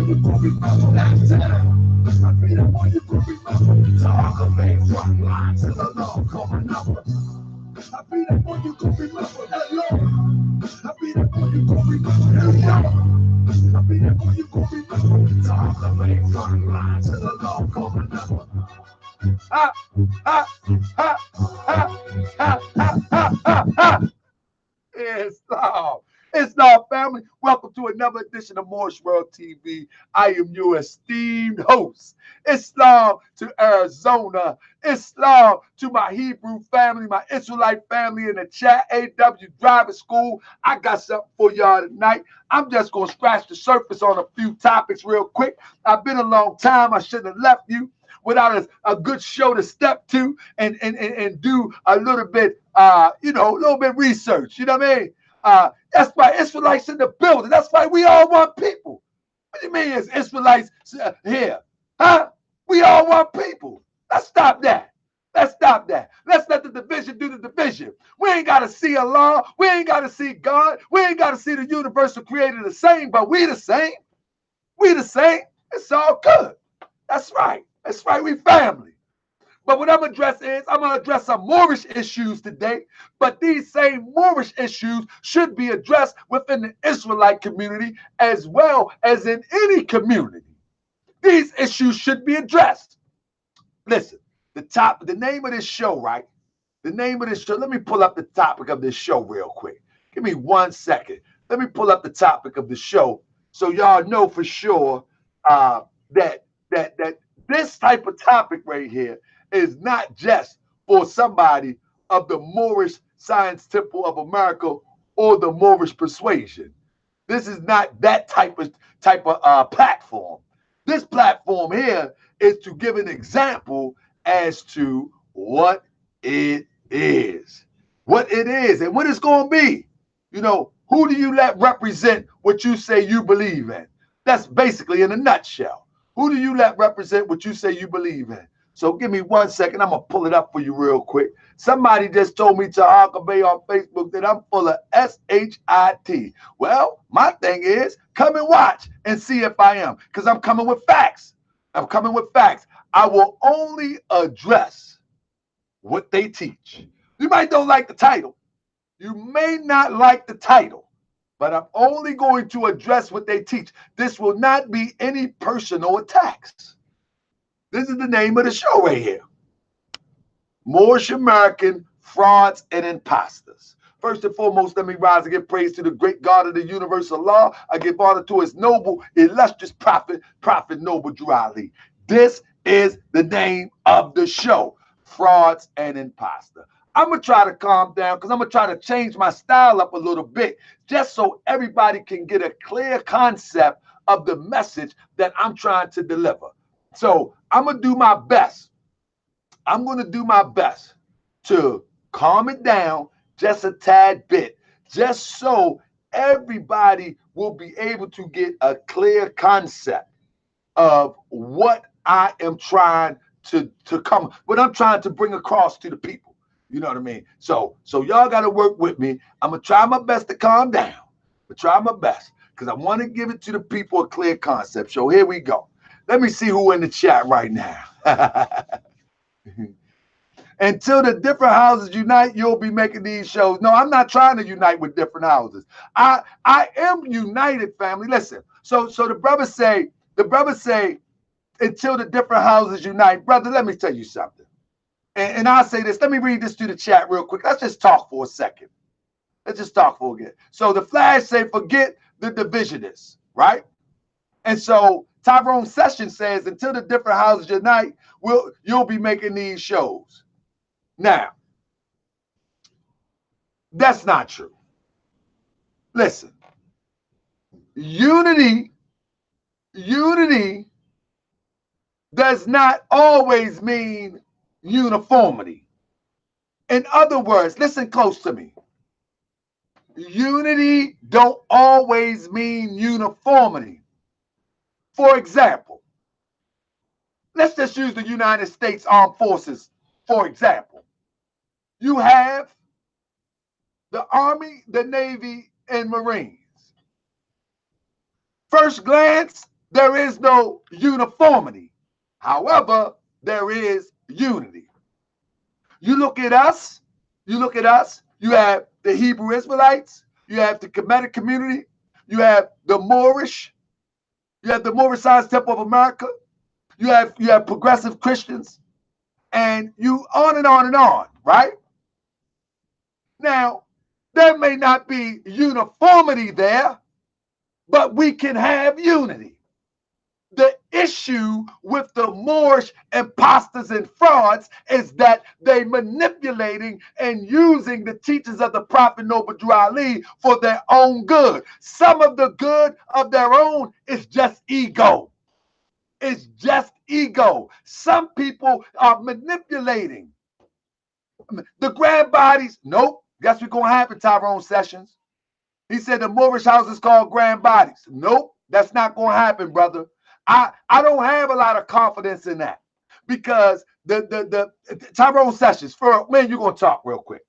you gon' remember that time. I be the one you gon' remember. Talk of me, front line till the law call my number. I be the one you gon' remember that long. I be the one you gon' remember that young. I be the one you gon' remember. Talk of me, front line till the law call my number. Ha, ha, ha, ha, ha, ha, ha, ha, ha. Islam. Islam family, welcome to another edition of Moorish World TV. I am your esteemed host. Islam to Arizona. Islam to my Hebrew family, my Israelite family in the chat, AW Driving School. I got something for y'all tonight. I'm just going to scratch the surface on a few topics real quick. I've been a long time. I shouldn't have left you without a good show to step to and do a little bit, a little bit research. You know what I mean? That's why Israelites in the building. That's why we all want people. What do you mean is Israelites here? Huh? We all want people. Let's stop that. Let's stop that. Let's let the division do the division. We ain't got to see Allah. We ain't got to see God. We ain't got to see the universal creator the same, but we the same. We the same. It's all good. That's right. That's right. We family. But what I'm going to address some Moorish issues today. But these same Moorish issues should be addressed within the Israelite community as well as in any community. These issues should be addressed. Listen, the name of this show, right? The name of this show, let me pull up the topic of this show real quick. Give me 1 second. Let me pull up the topic of the show so y'all know for sure that this type of topic right here is not just for somebody of the Moorish Science Temple of America or the Moorish persuasion. This is not that type of platform. This platform here is to give an example as to what it is. What it is and what it's going to be. You know, who do you let represent what you say you believe in? That's basically in a nutshell. Who do you let represent what you say you believe in? So give me 1 second. I'm going to pull it up for you real quick. Somebody just told me to Bay on Facebook that I'm full of SHIT. Well, my thing is come and watch and see if I am, because I'm coming with facts. I'm coming with facts. I will only address what they teach. You might don't like the title. You may not like the title, but I'm only going to address what they teach. This will not be any personal attacks. This is the name of the show right here. Moorish American Frauds and Impostors. First and foremost, let me rise and give praise to the great God of the universal law. I give honor to his noble, illustrious prophet, Prophet Noble Drew Ali. This is the name of the show, Frauds and Imposter. I'm going to try to calm down because I'm going to try to change my style up a little bit just so everybody can get a clear concept of the message that I'm trying to deliver. So I'm going to do my best. I'm going to do my best to calm it down just a tad bit, just so everybody will be able to get a clear concept of what I am trying to come, what I'm trying to bring across to the people. You know what I mean? So y'all got to work with me. I'm going to try my best to calm down. But try my best because I want to give it to the people a clear concept. So here we go. Let me see who in the chat right now. Until the different houses unite, you'll be making these shows. No, I'm not trying to unite with different houses. I am united, family. Listen. So the brothers say, until the different houses unite. Brother, let me tell you something. And I'll say this. Let me read this to the chat real quick. Let's just talk for a second. Let's just talk for a minute. So the Flash say, forget the divisionists, right? And so Tyrone Session says, until the different houses unite, you'll be making these shows. Now, that's not true. Listen, unity does not always mean uniformity. In other words, listen close to me. Unity don't always mean uniformity. For example, let's just use the United States Armed Forces, for example. You have the Army, the Navy, and Marines. First glance, There is no uniformity. However, there is unity. You look at us, you have the Hebrew Israelites, you have the Kemetic community, you have the Moorish, you have the Moorish Science Temple of America, you have progressive Christians, and you on and on and on, right? Now, there may not be uniformity there, but we can have unity. The issue with the Moorish imposters and frauds is that they manipulating and using the teachings of the Prophet Noble Drew Ali for their own good. Some of the good of their own is just ego. It's just ego. Some people are manipulating the grand bodies. Nope. Guess what's going to happen, Tyrone Sessions? He said the Moorish house is called grand bodies. Nope. That's not going to happen, brother. I don't have a lot of confidence in that because the Tyrone Sessions, for when you going to talk real quick.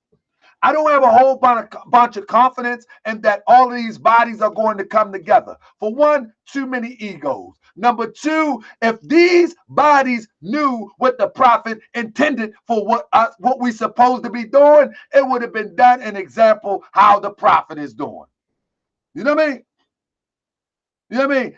I don't have a whole bunch of confidence in that all of these bodies are going to come together. For one, too many egos. Number two, if these bodies knew what the prophet intended for what we supposed to be doing, it would have been done an example how the prophet is doing. You know what I mean? You know what I mean?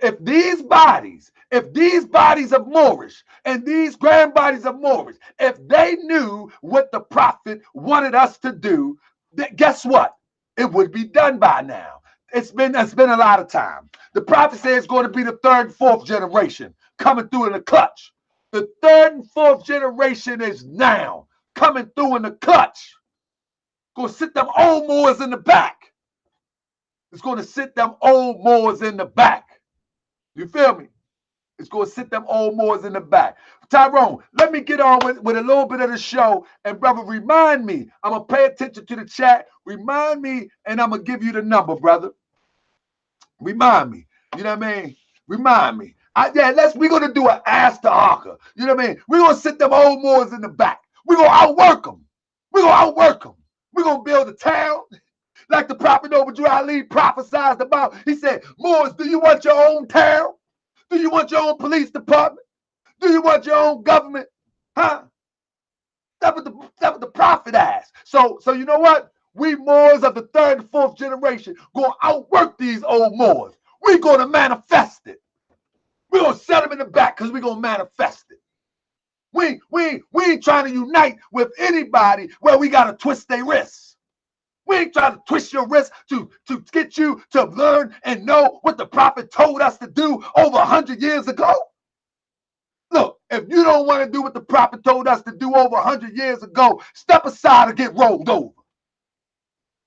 If these bodies of Moorish and these grand bodies of Moorish, if they knew what the prophet wanted us to do, then guess what? It would be done by now. It's been a lot of time. The prophet says it's going to be the third and fourth generation coming through in the clutch. The third and fourth generation is now coming through in the clutch. Gonna sit them old Moors in the back. It's going to sit them old Moors in the back. You feel me? It's going to sit them old Moors in the back. Tyrone, let me get on with a little bit of the show. And brother, remind me. I'm going to pay attention to the chat. Remind me, and I'm going to give you the number, brother. Remind me. You know what I mean? Remind me. We're going to do an ask the hawker. You know what I mean? We're going to sit them old Moors in the back. We're going to outwork them. We're going to outwork them. We're going to build a town. Like the Prophet Noble Drew Ali prophesied about. He said, Moors, do you want your own town? Do you want your own police department? Do you want your own government? Huh? That's what the prophet asked. So you know what? We Moors of the third and fourth generation going to outwork these old Moors. We're going to manifest it. We're going to set them in the back because we're going to manifest it. We ain't trying to unite with anybody where we got to twist their wrists. We ain't trying to twist your wrist to get you to learn and know what the prophet told us to do over 100 years ago. Look, if you don't want to do what the prophet told us to do over 100 years ago, step aside or get rolled over.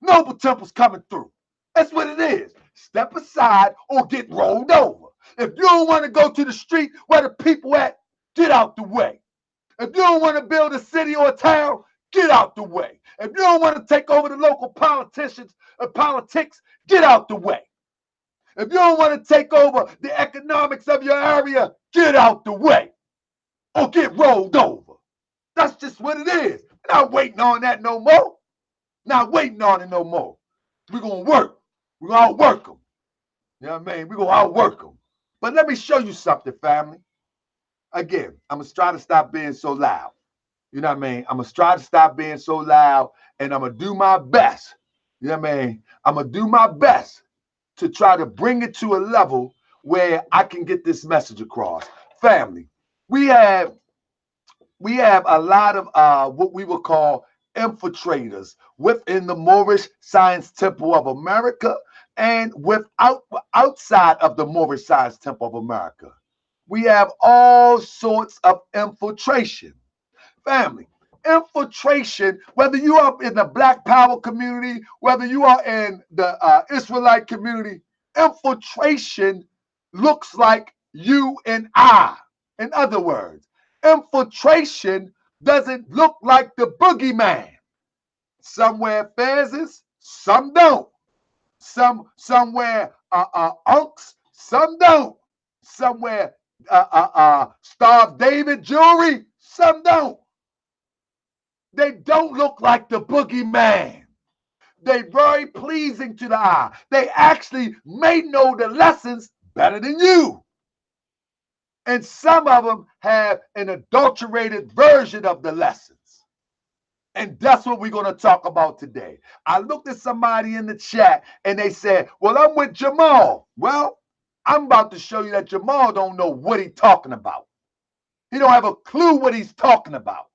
Noble Temple's coming through. That's what it is. Step aside or get rolled over. If you don't want to go to the street where the people at, get out the way. If you don't want to build a city or a town, get out the way. If you don't want to take over the local politicians or politics, get out the way. If you don't want to take over the economics of your area, get out the way or get rolled over. That's just what it is. Not waiting on that no more. Not waiting on it no more. We're going to work. We're going to outwork them. You know what I mean? We're going to outwork them. But let me show you something, family. Again, I'm going to try to stop being so loud. You know what I mean? I'm going to try to stop being so loud, and I'm going to do my best. You know what I mean? I'm going to do my best to try to bring it to a level where I can get this message across. Family, we have a lot of what we would call infiltrators within the Moorish Science Temple of America and outside of the Moorish Science Temple of America. We have all sorts of infiltration. Family, infiltration, whether you are in the Black Power community, whether you are in the Israelite community, infiltration looks like you and I. In other words, infiltration doesn't look like the boogeyman. Some wear fezzes, some don't. Some wear unks, some don't. Some wear Star of David jewelry, some don't. They don't look like the boogeyman. They're very pleasing to the eye. They actually may know the lessons better than you. And some of them have an adulterated version of the lessons. And that's what we're going to talk about today. I looked at somebody in the chat and they said, well, I'm with Jahmal. Well, I'm about to show you that Jahmal don't know what he's talking about. He don't have a clue what he's talking about.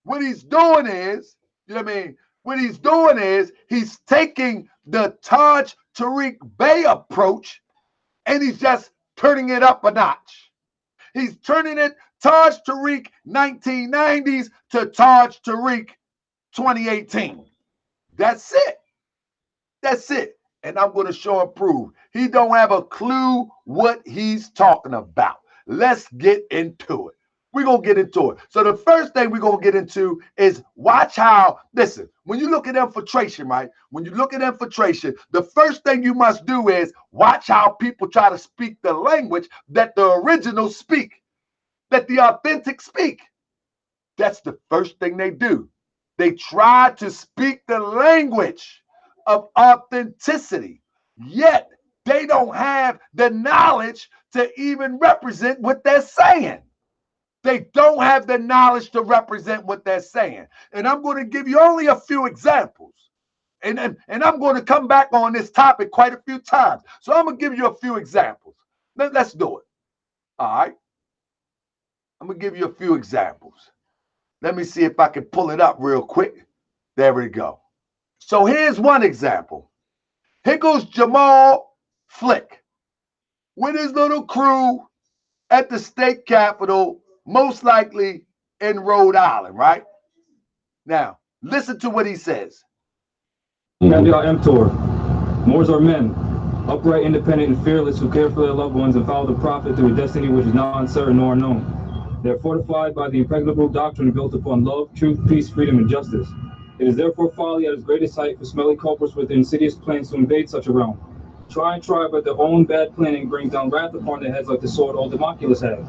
What he's doing is, you know what I mean? What he's doing is he's taking the Taj Tariq Bey approach and he's just turning it up a notch. He's turning it Taj Tariq 1990s to Taj Tariq 2018. That's it. That's it. And I'm going to show and prove. He don't have a clue what he's talking about. Let's get into it. We're going to get into it. So the first thing we're going to get into is watch how, listen, when you look at infiltration, right? When you look at infiltration, the first thing you must do is watch how people try to speak the language that the originals speak, that the authentic speak. That's the first thing they do. They try to speak the language of authenticity, yet they don't have the knowledge to even represent what they're saying. They don't have the knowledge to represent what they're saying. And I'm going to give you only a few examples. And I'm going to come back on this topic quite a few times. So I'm going to give you a few examples. Let's do it. All right. I'm going to give you a few examples. Let me see if I can pull it up real quick. There we go. So here's one example. Here goes Jahmal Flick with his little crew at the state capitol, most likely in Rhode Island, right? Now, listen to what he says. Moors are men, upright, independent, and fearless, who care for their loved ones and follow the prophet through a destiny which is not uncertain nor unknown. They are fortified by the impregnable doctrine built upon love, truth, peace, freedom, and justice. It is therefore folly at its greatest height for smelly culprits with insidious plans to invade such a realm. Try, but their own bad planning brings down wrath upon their heads like the sword old Democulus had.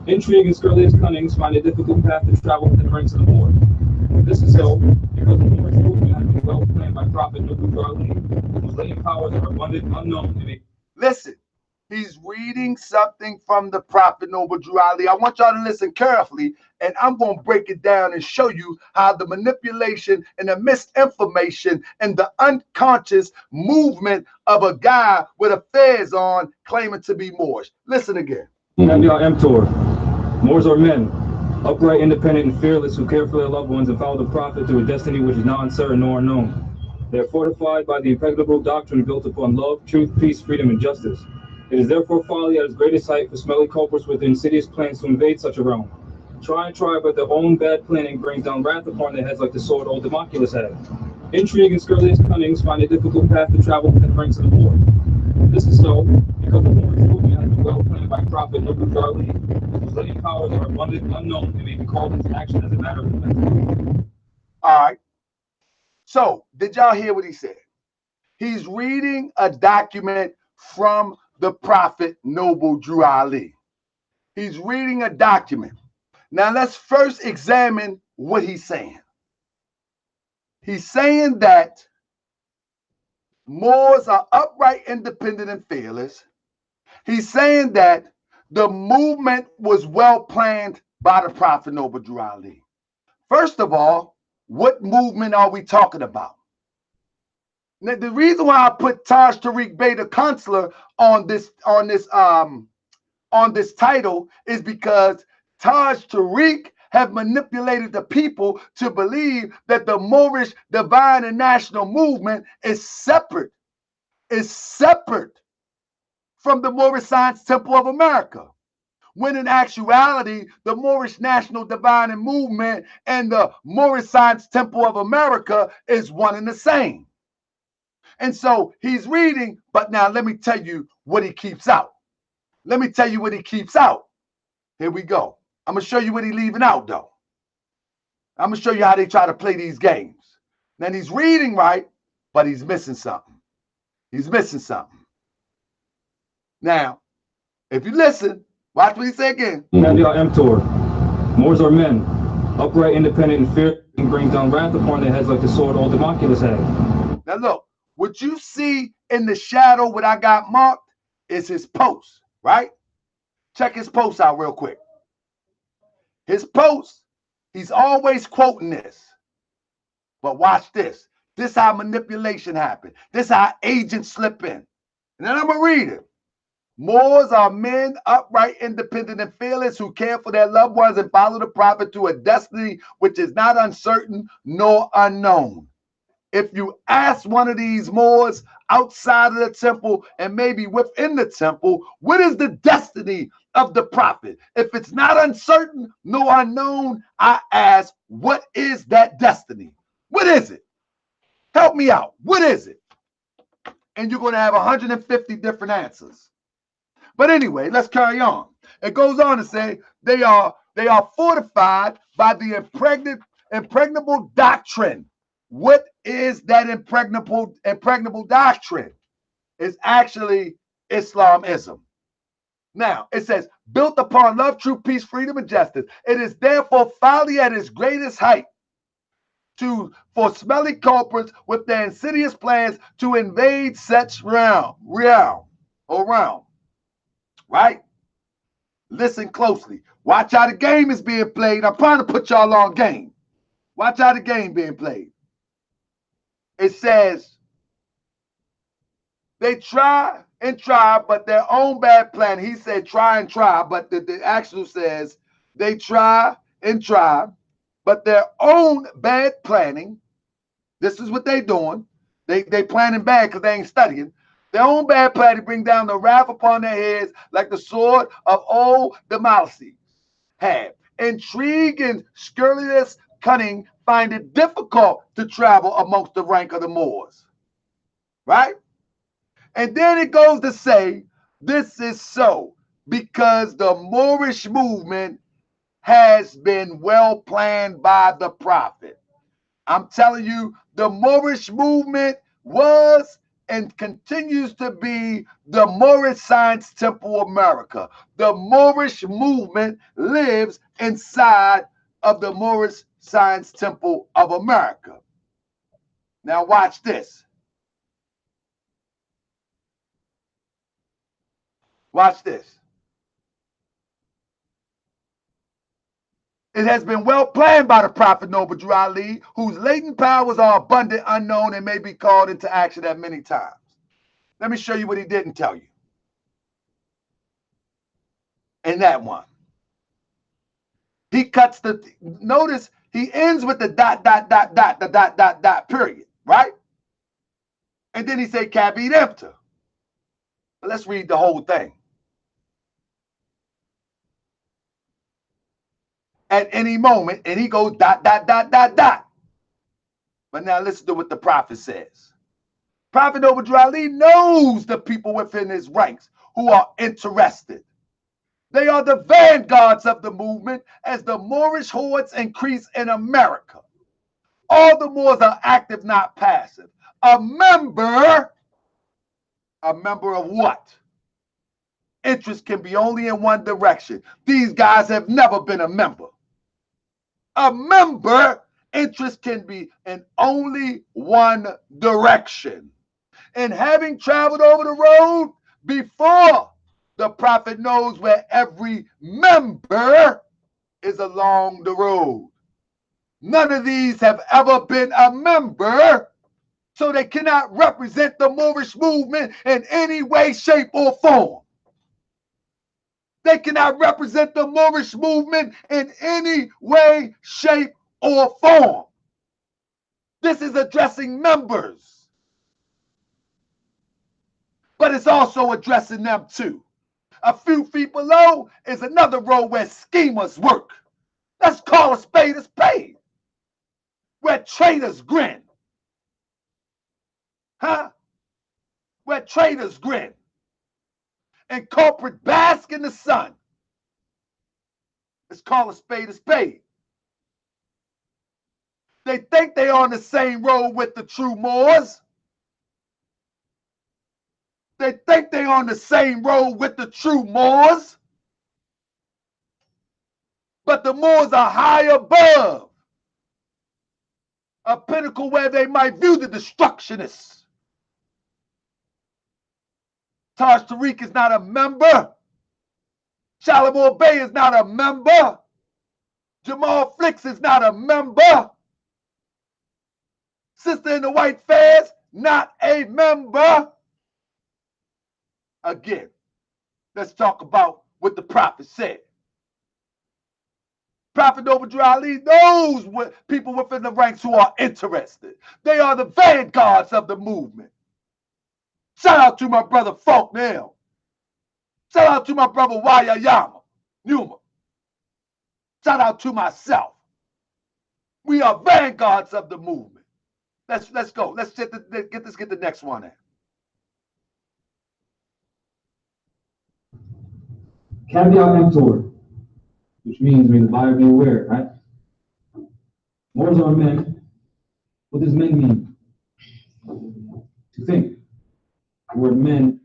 Intrigue and scurrilous cunnings find a difficult path to travel within the ranks of the Lord. This is so because the Moorish movement has been well planned by Prophet whose latent powers are abundant, unknown to me. Listen, he's reading something from the Prophet Noble Drew Ali. I want y'all to listen carefully, and I'm going to break it down and show you how the manipulation and the misinformation and the unconscious movement of a guy with a fez on claiming to be Moorish. Listen again. Moors are men, upright, independent, and fearless, who care for their loved ones and follow the prophet through a destiny which is not uncertain nor unknown. They are fortified by the impregnable doctrine built upon love, truth, peace, freedom, and justice. It is therefore folly at its greatest height for smelly culprits with insidious plans to invade such a realm. Try, but their own bad planning brings down wrath upon their heads like the sword old Democulus had. Intrigue and scurrilous cunnings find a difficult path to travel within the ranks of the Lord. This is so because the Moorish movement has been well planned by Prophet whose latent powers are abundant, unknown, and may be called into action as a matter of defense. All right. So, did y'all hear what he said? He's reading a document from the Prophet Noble Drew Ali. He's reading a document. Now, let's first examine what he's saying. He's saying that Moors are upright, independent, and fearless. He's saying that the movement was well planned by the Prophet Noble Drew Ali. First of all, what movement are we talking about? Now, the reason why I put Taj Tariq Bey, the Consular, on this title is because Taj Tariq have manipulated the people to believe that the Moorish divine and national movement is separate from the Moorish Science Temple of America. When in actuality, the Moorish National Divine and Movement and the Moorish Science Temple of America is one and the same. And so he's reading, but now let me tell you what he keeps out. Let me tell you what he keeps out. Here we go. I'm going to show you what he's leaving out, though. I'm going to show you how they try to play these games. Then he's reading right, but he's missing something. He's missing something. Now, if you listen, watch what he say again. Moors are men, upright, independent, and fearless, and brings down wrath upon their heads like the sword old Democulus had. Now look, what you see in the shadow, what I got marked, is his post, right? Check his post out real quick. His post, he's always quoting this. But watch this. This how manipulation happens. This how agents slip in. And then I'm going to read it. Moors are men upright, independent, and fearless who care for their loved ones and follow the prophet to a destiny which is not uncertain nor unknown. If you ask one of these Moors outside of the temple and maybe within the temple, what is the destiny of the prophet? If it's not uncertain nor unknown, I ask, what is that destiny? What is it? Help me out. What is it? And you're going to have 150 different answers. But anyway, let's carry on. It goes on to say they are fortified by the impregnable doctrine. What is that impregnable doctrine? It's actually Islamism. Now, it says, built upon love, truth, peace, freedom, and justice. It is therefore folly at its greatest height for smelly culprits with their insidious plans to invade such realm. Right? Listen closely. Watch how the game is being played. I'm trying to put y'all on game. Watch how the game being played. It says they try and try, but their own bad plan. He said try and try, but the actual says they try and try, but their own bad planning. This is what they doing. They planning bad because they ain't studying. Their own bad plan to bring down the wrath upon their heads like the sword of old Demosthenes had. Intrigue and scurrilous cunning find it difficult to travel amongst the rank of the Moors. Right? And then it goes to say, this is so because the Moorish movement has been well planned by the prophet. I'm telling you, the Moorish movement was and continues to be the Moorish Science Temple of America. The Moorish movement lives inside of the Moorish Science Temple of America. Now watch this. Watch this. It has been well planned by the Prophet Noble Drew Ali, whose latent powers are abundant, unknown, and may be called into action at many times. Let me show you what he didn't tell you. In that one. He cuts the, notice he ends with the dot, period, right? And then he said, cabid emptor. But let's read the whole thing. At any moment, and he goes dot. But now listen to what the prophet says. Prophet Noble Drew Ali knows the people within his ranks who are interested. They are the vanguards of the movement as the Moorish hordes increase in America. All the Moors are active, not passive. A member of what? Interest can be only in one direction. These guys have never been a member. A member interest can be in only one direction. And having traveled over the road before, the prophet knows where every member is along the road. None of these have ever been a member, so they cannot represent the Moorish movement in any way, shape, or form. They cannot represent the Moorish movement in any way, shape, or form. This is addressing members, but it's also addressing them too. A few feet below is another road where schemers work. Let's call a spade, where traitors grin. Where traitors grin and culprit bask in the sun. Let's call a spade. They think they're on the same road with the true Moors. They think they're on the same road with the true Moors. But the Moors are high above a pinnacle where they might view the destructionists. Taj Tariq is not a member. Shalimar Bey is not a member. Jahmal Flicks is not a member. Sister in the White Fez, not a member. Again, let's talk about what the prophet said. Prophet Noble Ali knows what people within the ranks who are interested. They are the vanguards of the movement. Shout out to my brother Folk Nail. Shout out to my brother Wayayama Numa. Shout out to myself. We are vanguards of the movement. Let's go. Let's get the next one in. Caveat emptor, which means may the buyer be aware, right? Moors are men. What does men mean? To think. The word men.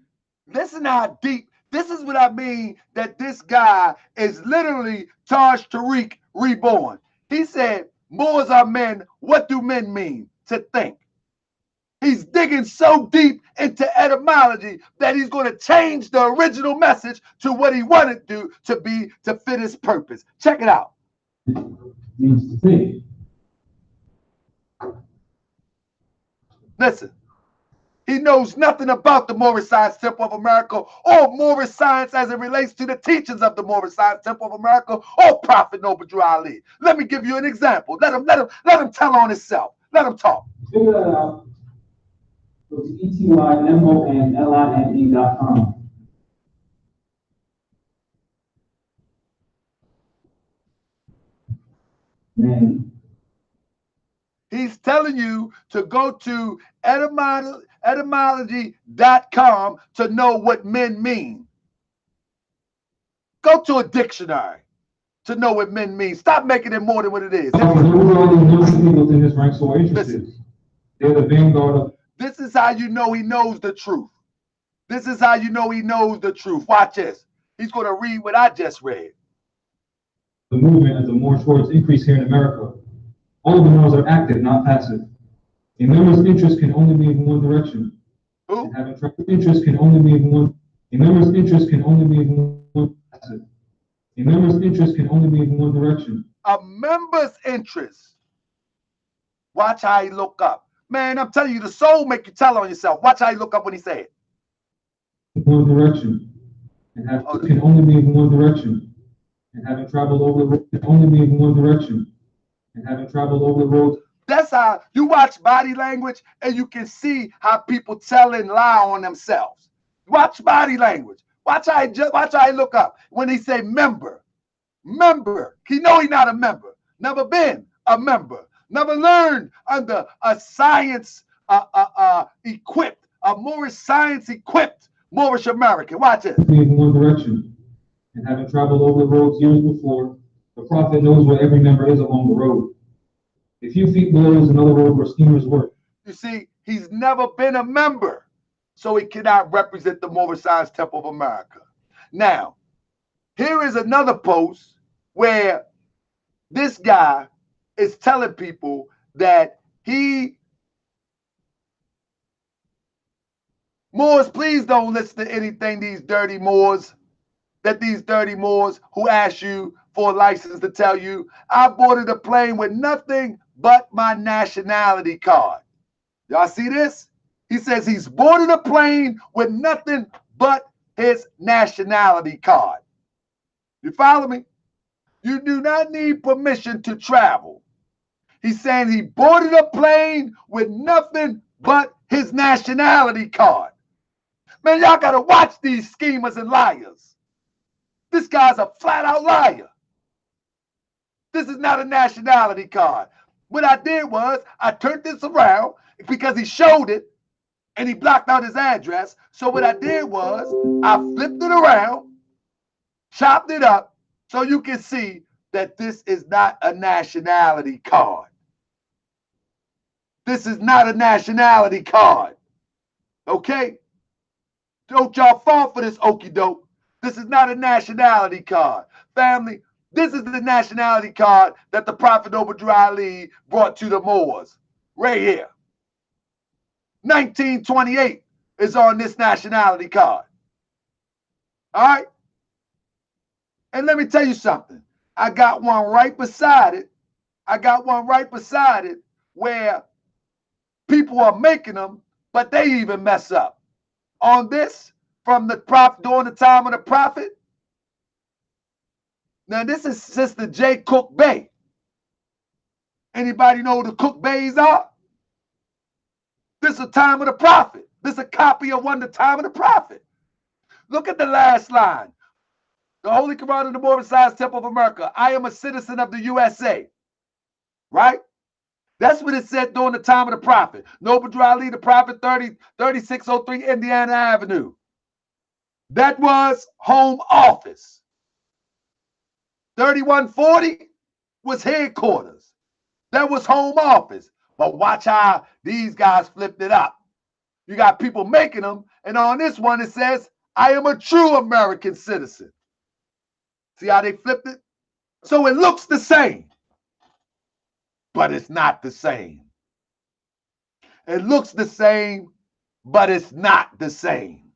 Listen how deep. This is what I mean, that this guy is literally Taj Tariq reborn. He said, Moors are men. What do men mean? To think. He's digging so deep into etymology that he's going to change the original message to what he wanted to be to fit his purpose. Check it out. Means to think. Listen. He knows nothing about the Moorish Science Temple of America or Moorish science as it relates to the teachings of the Moorish Science Temple of America or Prophet Noble Ali. Let me give you an example. Let him tell on himself. Let him talk. Figure that out. Go to etymonline.com. Man. He's telling you to go to etymology.com to know what men mean. Go to a dictionary to know what men mean. Stop making it more than what it is. Listen, they're the vanguard of. This is how you know he knows the truth. This is how you know he knows the truth. Watch this. He's going to read what I just read. The movement as the Moorish worlds increase here in America. All of the Moors are active, not passive. A member's interest can only be in one direction. Who? And having interest can only be in one. A member's interest can only be in one passive. A member's interest can only be in one direction. A member's interest. Watch how he look up. Man, I'm telling you, the soul make you tell on yourself. Watch how he look up when he say it. One direction. And can only be in one direction. And having traveled over the road can only be in one direction. And having traveled over the road. That's how you watch body language and you can see how people tell and lie on themselves. Watch body language. Watch how he look up when he say member. Member. He know he not a member. Never been a member. Never learned under a science equipped, a Moorish science equipped Moorish American. Watch it. In one direction. And having traveled over the roads years before, the prophet knows where every member is along the road. A few feet below is another road where schemers work. You see, he's never been a member, so he cannot represent the Moorish Science Temple of America. Now, here is another post where this guy is telling people that Moors, please don't listen to anything these dirty Moors who ask you for a license to tell you, I boarded a plane with nothing but my nationality card. Y'all see this? He says he's boarded a plane with nothing but his nationality card. You follow me? You do not need permission to travel. He's saying he boarded a plane with nothing but his nationality card. Man, y'all got to watch these schemers and liars. This guy's a flat-out liar. This is not a nationality card. What I did was I turned this around because he showed it and he blocked out his address. So what I did was I flipped it around, chopped it up so you can see that this is not a nationality card. This is not a nationality card. Okay? Don't y'all fall for this okie doke. This is not a nationality card. Family, this is the nationality card that the Prophet Noble Ali brought to the Moors. Right here. 1928 is on this nationality card. All right? And let me tell you something. I got one right beside it. I got one right beside it where people are making them, but they even mess up. On this, from the prophet during the time of the prophet. Now, this is Sister J. Cook Bay. Anybody know who the Cook Bays are? This is the time of the prophet. This is a copy of one, the time of the prophet. Look at the last line. The Holy Quran of the Moorish Science Temple of America. I am a citizen of the USA. Right? That's what it said during the time of the prophet. Noble Drew Ali, the prophet, 3603 Indiana Avenue. That was home office. 3140 was headquarters. That was home office. But watch how these guys flipped it up. You got people making them, and on this one it says, I am a true American citizen. See how they flipped it? So it looks the same, but it's not the same. It looks the same, but it's not the same.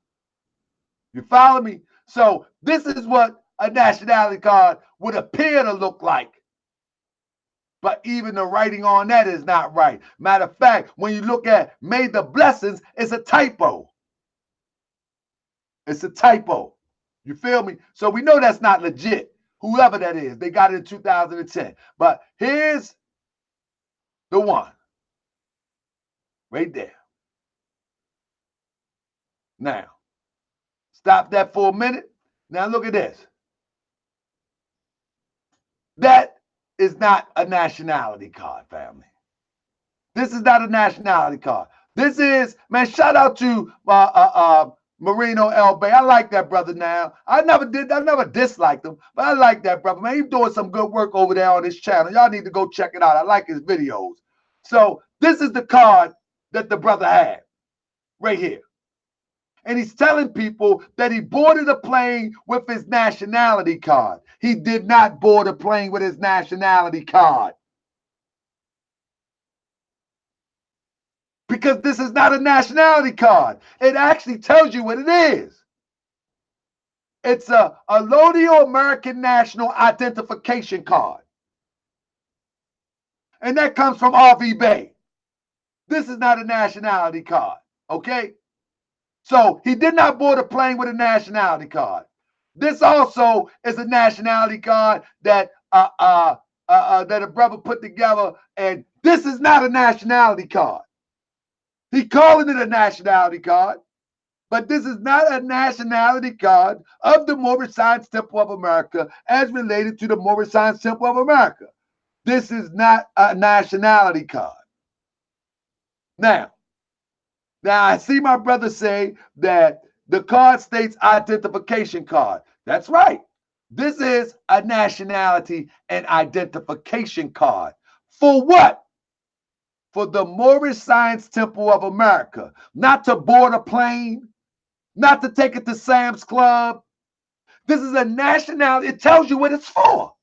You follow me? So this is what a nationality card would appear to look like. But even the writing on that is not right. Matter of fact, when you look at May the Blessings, it's a typo. It's a typo. You feel me? So we know that's not legit. Whoever that is, they got it in 2010. But here's the one. Right there. Now, stop that for a minute. Now look at this. That is not a nationality card, family. This is not a nationality card. This is, man, shout out to Marino El Bay. I like that brother now. I never disliked him, but I like that brother, man. He's doing some good work over there on his channel. Y'all need to go check it out. I like his videos. So this is the card that the brother had right here. And he's telling people that he boarded a plane with his nationality card. He did not board a plane with his nationality card. Because this is not a nationality card. It actually tells you what it is. It's a Allodial American National Identification Card. And that comes from RV Bay. This is not a nationality card, okay? So he did not board a plane with a nationality card. This also is a nationality card that that a brother put together, and this is not a nationality card. He calling it a nationality card, but this is not a nationality card of the Moorish Science Temple of America as related to the Moorish Science Temple of America. This is not a nationality card. Now I see my brother say that the card states identification card. That's right. This is a nationality and identification card. For what? For the Moorish Science Temple of America. Not to board a plane, not to take it to Sam's Club. This is a nationality. It tells you what it's for.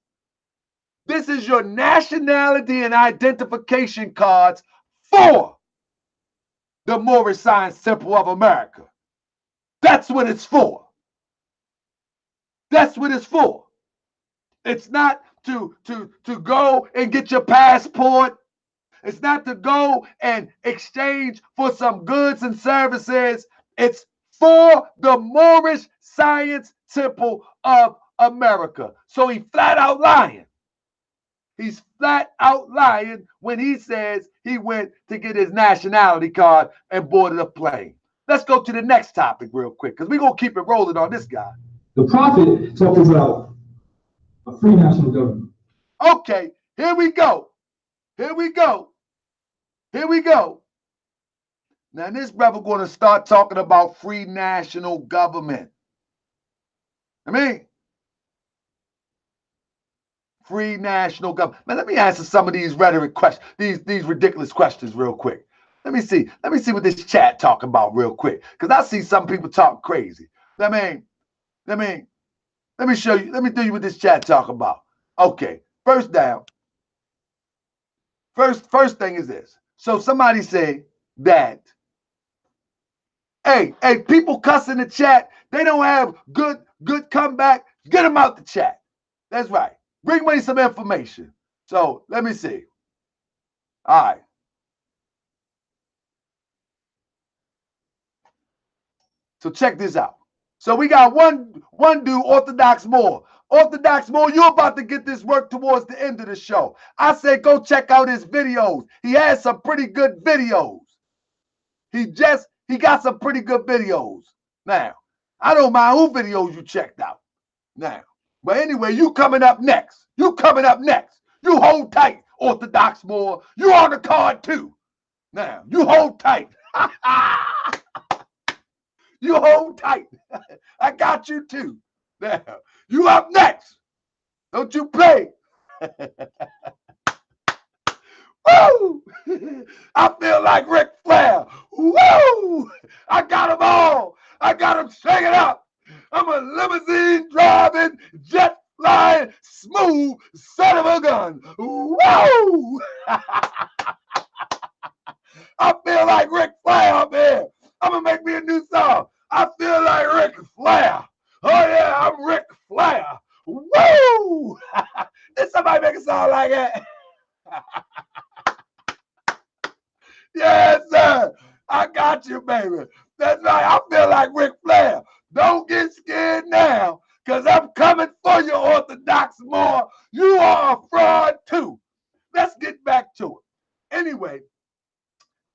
This is your nationality and identification cards for the Moorish Science Temple of America. That's what it's for. That's what it's for. It's not to go and get your passport. It's not to go and exchange for some goods and services. It's for the Moorish Science Temple of America. So he flat out lying. He's flat out lying when he says he went to get his nationality card and boarded a plane. Let's go to the next topic real quick, because we're going to keep it rolling on this guy. The prophet talks about a free national government. Okay, here we go. Here we go. Here we go. Now, this brother going to start talking about free national government. Free national government. Man, let me answer some of these rhetoric questions, these ridiculous questions real quick. Let me see what this chat talking about real quick, because I see some people talking crazy. Let me show you. Let me tell you what this chat talking about. Okay, first down. First thing is this. So somebody say that, hey, people cuss in the chat. They don't have good good comeback, get them out the chat. That's right. Bring me some information. So let me see. All right. So check this out. So we got one dude, Orthodox Moor. Orthodox Moor, you're about to get this work towards the end of the show. I said go check out his videos. He has some pretty good videos. He got some pretty good videos. Now, I don't mind who videos you checked out. Now, but anyway, you coming up next. You coming up next. You hold tight, Orthodox Moor. You on the card too. Now, you hold tight. You hold tight. I got you too. Now, you up next. Don't you play. Woo! I feel like Ric Flair. Woo! I got them all. I got them shaking up. I'm a limousine driving, jet flying, smooth son of a gun. Woo! I feel like Ric Flair up here. I'm going to make me a new song. I feel like Ric Flair. Oh, yeah, I'm Ric Flair. Woo! Did somebody make a song like that? Yes, sir. I got you, baby. That's right. I feel like Ric Flair. Don't get scared now, because I'm coming for you, Orthodox Moor. You are a fraud, too. Let's get back to it. Anyway,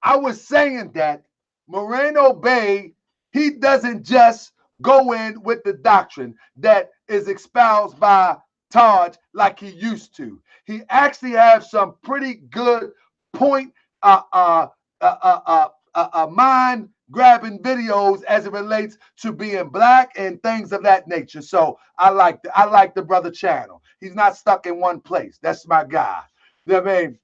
I was saying that Moreno Bay, he doesn't just go in with the doctrine that is espoused by Taj like he used to. He actually has some pretty good point mind-grabbing videos as it relates to being black and things of that nature. So I like the brother channel. He's not stuck in one place. That's my guy. You know what I mean?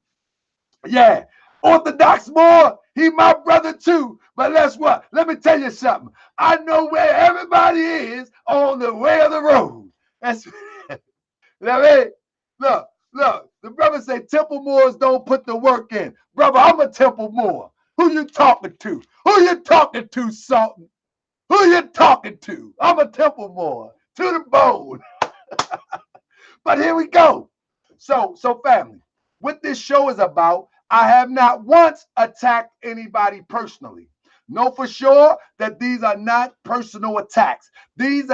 Yeah. Orthodox Moor, he my brother too. But let's what? Let me tell you something. I know where everybody is on the way of the road. That's Look, the brother say Temple Moors don't put the work in. Brother, I'm a Temple Moor. Who you talking to? Who you talking to, Sultan? Who you talking to? I'm a Temple Moor. To the bone. But here we go. So family, what this show is about, I have not once attacked anybody personally. Know for sure that these are not personal attacks. These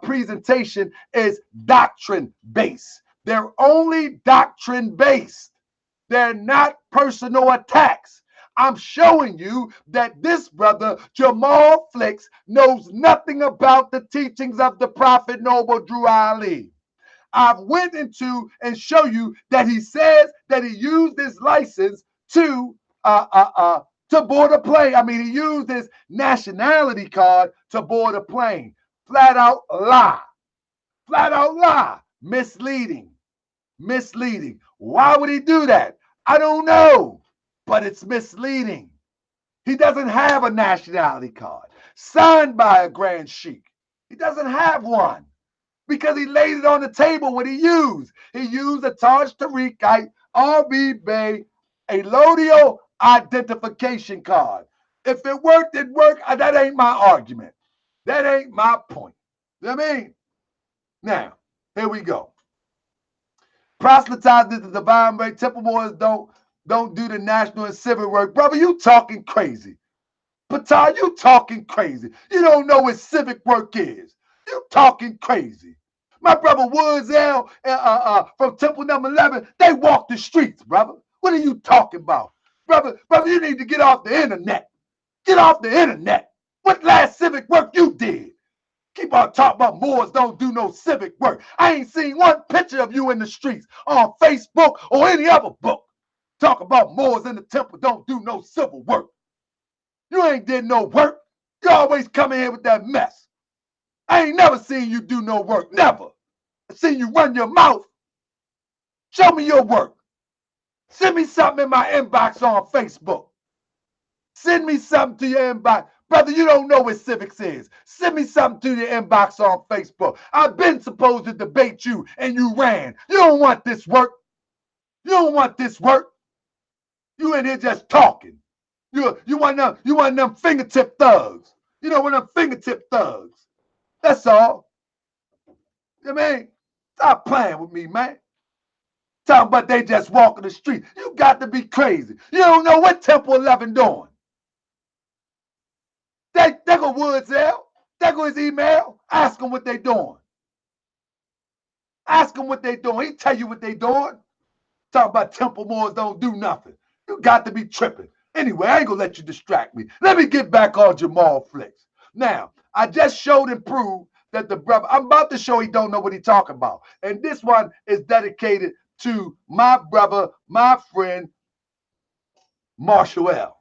presentation is doctrine based. They're only doctrine based. They're not personal attacks. I'm showing you that this brother, Jahmal Flicks, knows nothing about the teachings of the Prophet Noble Drew Ali. I've went into and show you that he says that he used his license to board a plane. I mean, he used his nationality card to board a plane. Flat out lie. Flat out lie. Misleading. Misleading. Why would he do that? I don't know, but it's misleading. He doesn't have a nationality card signed by a Grand Sheikh. He doesn't have one because he laid it on the table. What he used? He used a Taj Tariq, RB Bay, a Lodio identification card. If it worked, it worked. That ain't my argument. That ain't my point. You know what I mean? Now, here we go. Proselytize is the divine way. Temple Moors don't do the national and civic work. Brother, you talking crazy. Patar, you talking crazy. You don't know what civic work is. You talking crazy. My brother Woods L from Temple number 11, they walk the streets, brother. What are you talking about? Brother, you need to get off the internet. Get off the internet. What last civic work you did? Keep on talking about Moors don't do no civic work. I ain't seen one picture of you in the streets on Facebook or any other book. Talk about Moors in the temple don't do no civil work. You ain't did no work. You always come in here with that mess. I ain't never seen you do no work. Never. I seen you run your mouth. Show me your work. Send me something in my inbox on Facebook. Send me something to your inbox. Brother, you don't know what civics is. Send me something to your inbox on Facebook. I've been supposed to debate you and you ran. You don't want this work. You don't want this work. You in here just talking. You want them fingertip thugs. You know, one of them fingertip thugs. That's all. You know what I mean? Stop playing with me, man. Talking about they just walking the street. You got to be crazy. You don't know what Temple 11 doing. They go Woods L. They go his email. Ask them what they doing. Ask them what they doing. He tell you what they doing. Talking about Temple Moors don't do nothing. You got to be tripping. Anyway, I ain't gonna let you distract me. Let me get back on Jahmal flicks. Now, I just showed and proved that the brother, I'm about to show he don't know what he talking about. And this one is dedicated to my brother, my friend, Marshall L.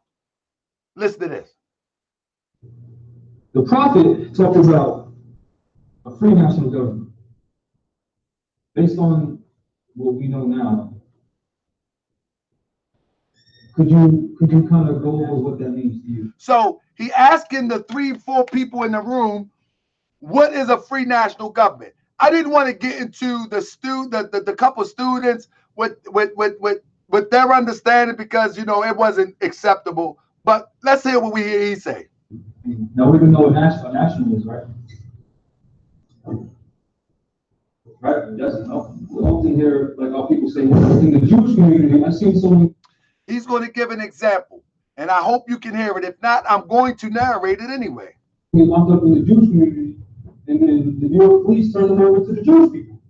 Listen to this. The Prophet talked about a free national government. Based on what we know now, could you kind of go over what that means to you? So he asking the 3-4 people in the room, what is a free national government? I didn't want to get into the couple students with their understanding because it wasn't acceptable. But let's hear what we hear he say. Now we know what national is, right? Right? That's we often hear like how people say in the Jewish community. I've seen so many. He's going to give an example, and I hope you can hear it. If not, I'm going to narrate it anyway. Get locked up in the Jewish community, and then the New York police turn them over to the Jewish people.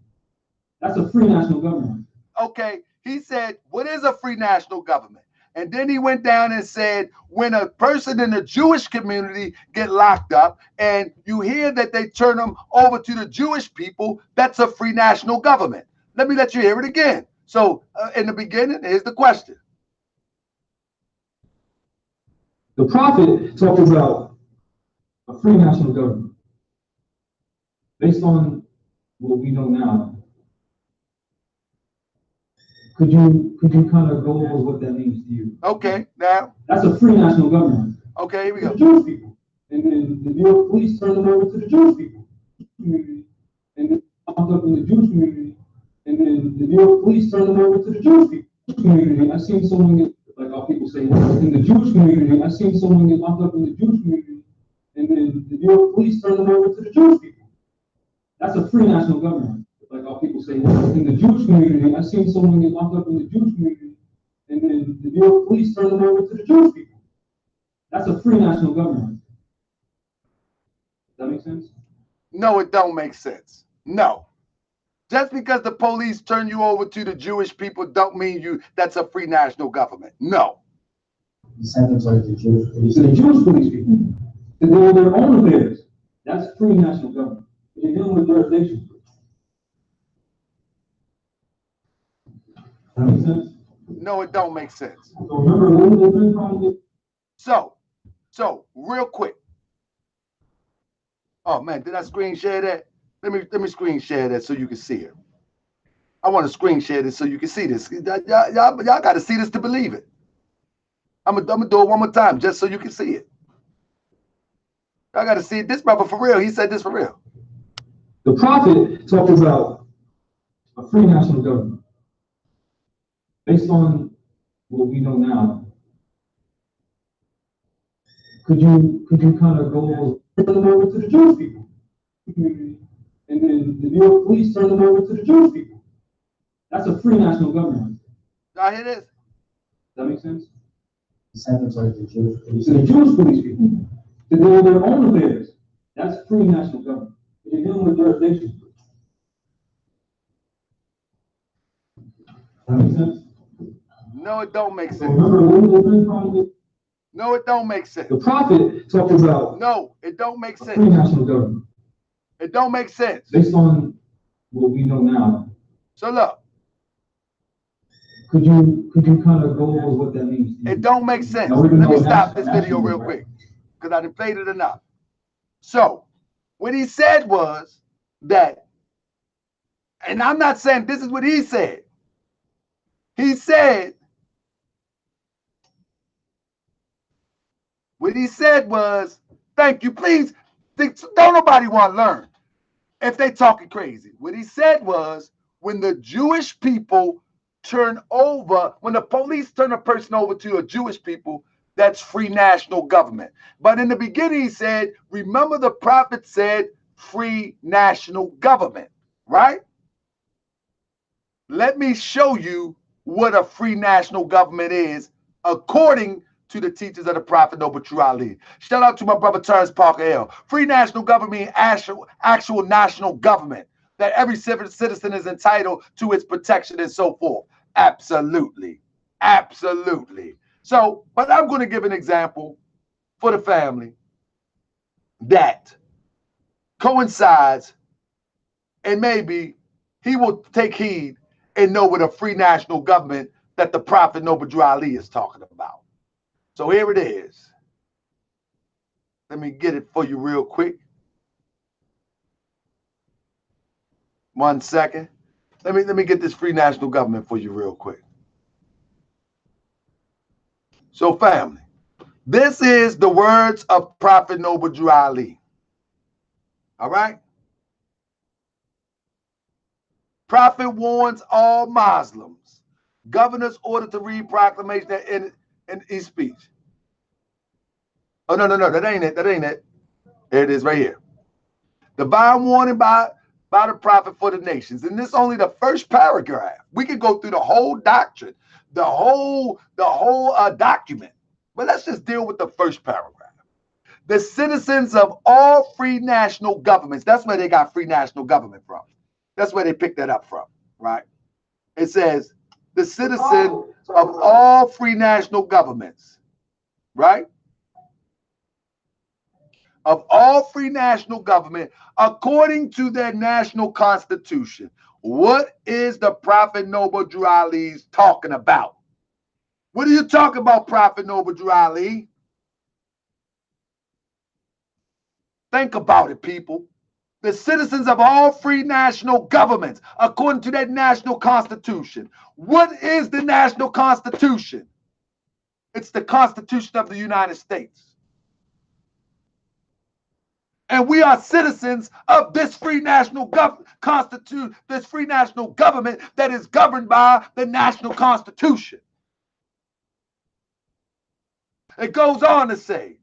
That's a free national government. Okay, he said, what is a free national government? And then he went down and said, when a person in the Jewish community get locked up and you hear that they turn them over to the Jewish people, that's a free national government. Let me let you hear it again. So in the beginning, here's the question. The Prophet talked about a free national government. Based on what we know now, could you kind of go over what that means to you? Okay, now. That's a free national government. Okay, here we go. The Jewish people. And then the New York police turn them over to the Jewish people. And then locked up in the Jewish community. And then the New York police turn them over to the Jewish people. Community. I've seen someone get, like how people say, in the Jewish community, I've seen someone get locked up in the Jewish community. And then the New York police turn them over to the Jewish people. That's a free national government. Like how people say, in the Jewish community, I've seen someone get locked up in the Jewish community, and then the New York police turn them over to the Jewish people. That's a free national government. Does that make sense? No, it don't make sense. No. Just because the police turn you over to the Jewish people don't mean that's a free national government. No. The sentence are the Jewish police. The Jewish police people. They're doing their own affairs. That's free national government. You're dealing with jurisdiction. That makes sense? No, it don't make sense. So remember, so real quick. Oh man, did I screen share that? Let me screen share that so you can see it. I want to screen share this so you can see this. Y'all got to see this to believe it. I'm gonna do it one more time just so you can see it. Y'all got to see it. This brother for real. He said this for real. The Prophet talked about a free national government. Based on what we know now, could you kind of go turn them over to the Jewish people? And then the New York police turn them over to the Jewish people. That's a free national government. Y'all hear this? Does that make sense? The sentence are the Jewish police. The Jewish police people. They're doing their own affairs. That's free national government. You're dealing with jurisdiction. Does that make sense? No, it don't make sense. No, it don't make sense. The Prophet talked about. No, it don't make sense. Free national government. It don't make sense. Based on what we know now. So look. Could you kind of go over what that means? It don't make sense. Let me stop this video real quick because I done played it enough. So what he said was that, and I'm not saying this is what he said. He said, what he said was, thank you, please, don't nobody want to learn if they talking crazy. What he said was, when the Jewish people when the police turn a person over to a Jewish people, that's free national government. But in the beginning, he said, remember the prophet said, free national government, right? Let me show you what a free national government is according to the teachings of the Prophet Noble True Ali. Shout out to my brother Terrence Parker L. Free national government means actual national government that every citizen is entitled to its protection and so forth. Absolutely. Absolutely. So, but I'm going to give an example for the family that coincides, and maybe he will take heed and know what a free national government that the Prophet Noble Drew Ali is talking about. So here it is. Let me get it for you real quick. 1 second. Let me get this free national government for you real quick. So family, this is the words of Prophet Noble Drew Ali. All right? Prophet warns all Muslims. Governors ordered to read proclamation in his speech. Oh, no, that ain't it. That ain't it. There it is right here. Divine warning by the prophet for the nations. And this is only the first paragraph. We could go through the whole doctrine, the whole document. But let's just deal with the first paragraph. The citizens of all free national governments. That's where they got free national government from. That's where they picked that up from, right? It says the citizen of all free national governments, right? Of all free national government according to their national constitution. What is the Prophet Noble Drew Ali's talking about? What are you talking about, Prophet Noble Drew Ali? Think about it, people. The citizens of all free national governments according to their national constitution. What is the national constitution? It's the Constitution of the United States. And we are citizens of this free national this free national government that is governed by the national constitution. It goes on to say,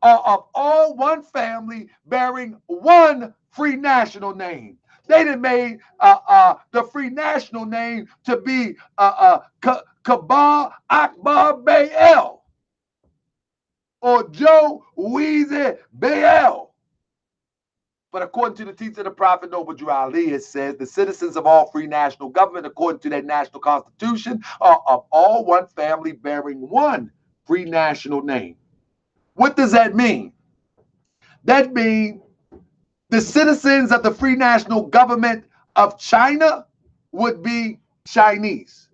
of all one family bearing one free national name. They done made the free national name to be Kabar Akbar Bayel or Joe Weezy Bayel. But according to the teaching of the Prophet Noble Drew Ali, it says the citizens of all free national government, according to their national constitution, are of all one family bearing one free national name. What does that mean? That means the citizens of the free national government of China would be Chinese.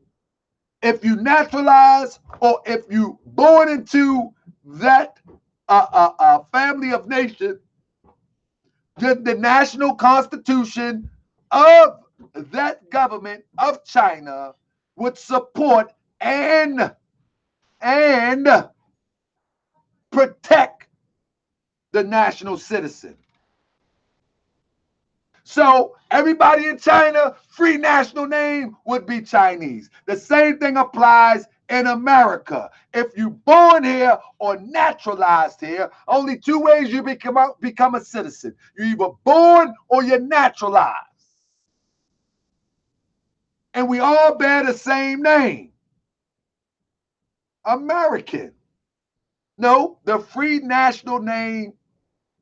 If you naturalize or if you born into that family of nations, the national constitution of that government of China would support and protect the national citizen. So everybody in China, free national name would be Chinese. The same thing applies in America. If you're born here or naturalized here, only two ways you become a citizen. You're either born or you're naturalized. And we all bear the same name. American. No, the free national name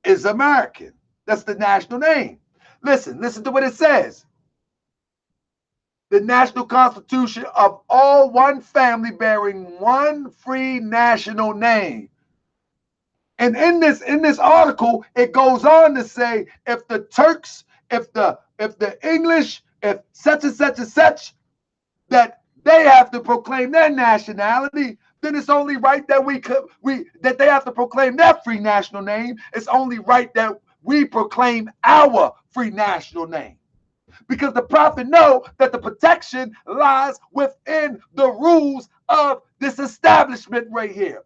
is American. That's the national name. Listen to what it says. The national constitution of all one family bearing one free national name. And in this article, it goes on to say if the Turks, if the English, if such and such and such, that they have to proclaim their nationality, then it's only right that that they have to proclaim their free national name. It's only right that we proclaim our free national name. Because the prophet knows that the protection lies within the rules of this establishment right here.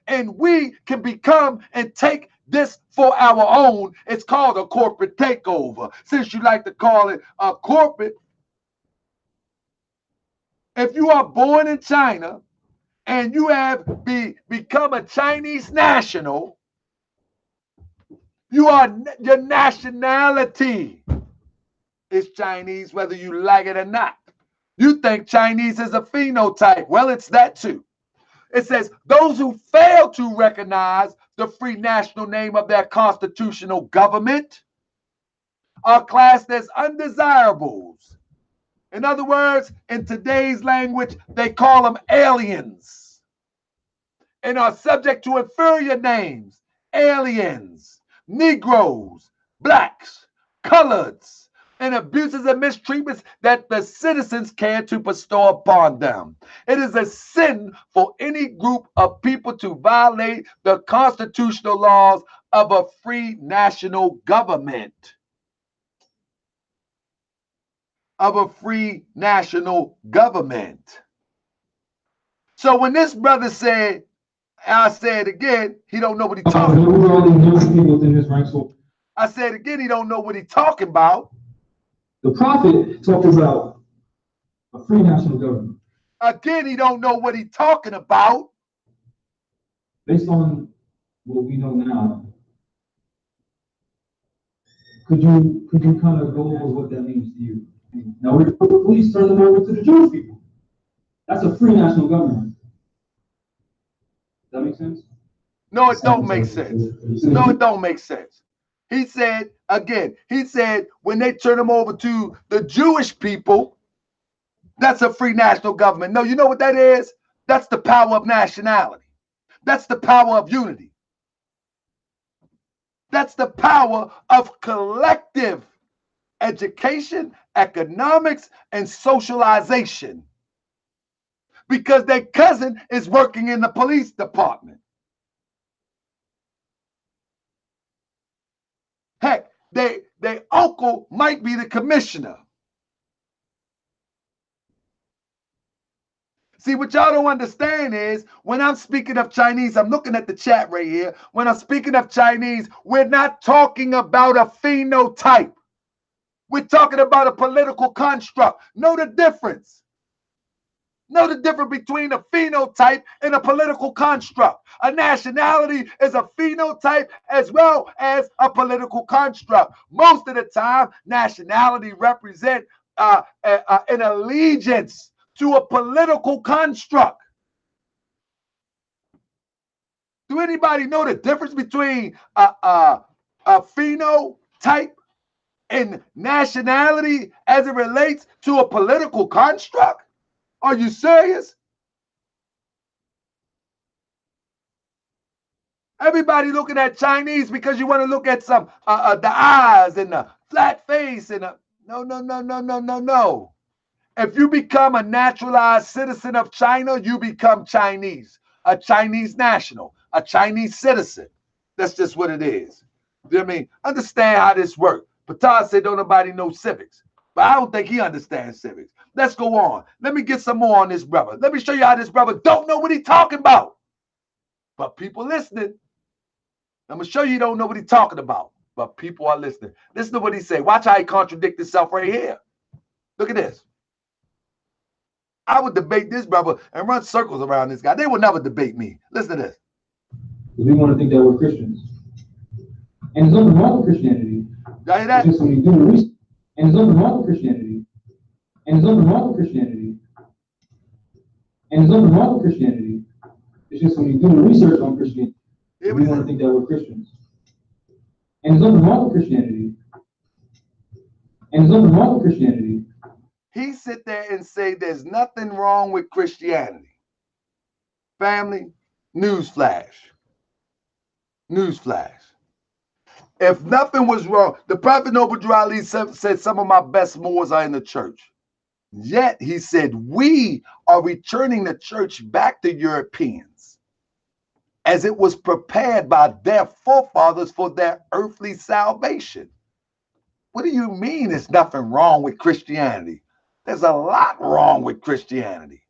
And we can become and take this for our own. It's called a corporate takeover. Since you like to call it a corporate, if you are born in China and you have become a Chinese national, Your nationality is Chinese, whether you like it or not. You think Chinese is a phenotype. Well, it's that too. It says, those who fail to recognize the free national name of their constitutional government are classed as undesirables. In other words, in today's language, they call them aliens and are subject to inferior names: aliens, Negroes, blacks, coloreds, and abuses and mistreatments that the citizens care to bestow upon them. It is a sin for any group of people to violate the constitutional laws of a free national government. Of a free national government. So when this brother said, I said again, he don't know what he's talking about. I said again, he don't know what he's talking about. The prophet talked about a free national government. Again, he don't know what he's talking about. Based on what we know now, could you kind of go over what that means to you? Now we're put the police, turn them over to the Jewish people. That's a free national government. Does that make sense? No, it don't make sense. No, it don't make sense. He said, again, he said when they turn them over to the Jewish people, that's a free national government. No, you know what that is? That's the power of nationality. That's the power of unity. That's the power of collective education, economics, and socialization. Because their cousin is working in the police department. Heck, their uncle might be the commissioner. See, what y'all don't understand is when I'm speaking of Chinese, I'm looking at the chat right here. When I'm speaking of Chinese, we're not talking about a phenotype. We're talking about a political construct. Know the difference. Know the difference between a phenotype and a political construct. A nationality is a phenotype as well as a political construct. Most of the time, nationality represents an allegiance to a political construct. Do anybody know the difference between a phenotype and nationality as it relates to a political construct? Are you serious? Everybody looking at Chinese because you want to look at some the eyes and the flat face and no. If you become a naturalized citizen of China, you become Chinese, a Chinese national, a Chinese citizen. That's just what it is. You know what I mean? Understand how this works. Patah said don't nobody know civics, but I don't think he understands civics. Let's go on. Let me get some more on this brother. Let me show you how this brother don't know what he's talking about. But people listening, I'm going to show you don't know what he's talking about. But people are listening. Listen to what he say. Watch how he contradicts himself right here. Look at this. I would debate this brother and run circles around this guy. They would never debate me. Listen to this. We want to think that we're Christians. And there's nothing wrong with Christianity. Y'all hear that? It's just when you do the research. And there's nothing wrong with Christianity. And there's nothing wrong with Christianity. And there's nothing wrong with Christianity. It's just when you do the research on Christianity, we want to think that we're Christians. And there's nothing wrong with Christianity. And there's nothing wrong with Christianity. He sit there and say there's nothing wrong with Christianity. Family, newsflash. Newsflash. If nothing was wrong, the Prophet Noble Ali said some of my best Moors are in the church. Yet he said we are returning the church back to Europeans as it was prepared by their forefathers for their earthly salvation. What do you mean there's nothing wrong with Christianity? There's a lot wrong with Christianity.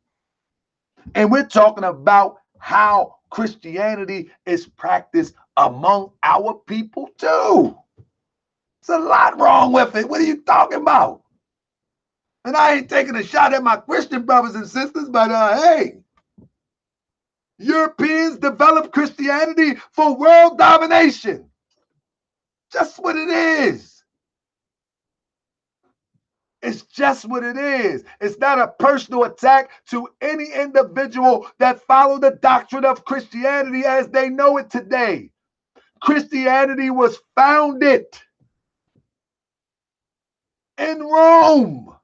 And we're talking about how Christianity is practiced among our people too. There's a lot wrong with it. What are you talking about? And I ain't taking a shot at my Christian brothers and sisters, but hey, Europeans developed Christianity for world domination. Just what it is. It's just what it is. It's not a personal attack to any individual that follow the doctrine of Christianity as they know it today. Christianity was founded in Rome.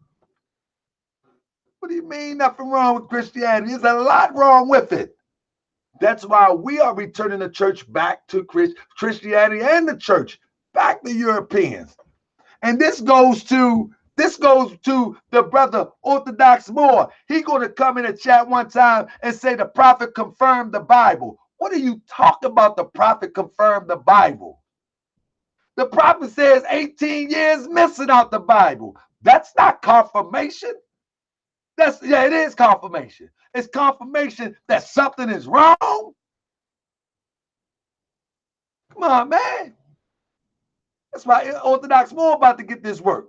What do you mean nothing wrong with Christianity? There's a lot wrong with it. That's why we are returning the church back to Christianity and the church back to Europeans. And this goes to the brother Orthodox Moor. He going to come in a chat one time and say the prophet confirmed the Bible. What are you talking about? The prophet confirmed the Bible. The prophet says 18 years missing out the Bible. That's not confirmation. It is confirmation. It's confirmation that something is wrong. Come on, man. That's why Orthodox Moor about to get this work,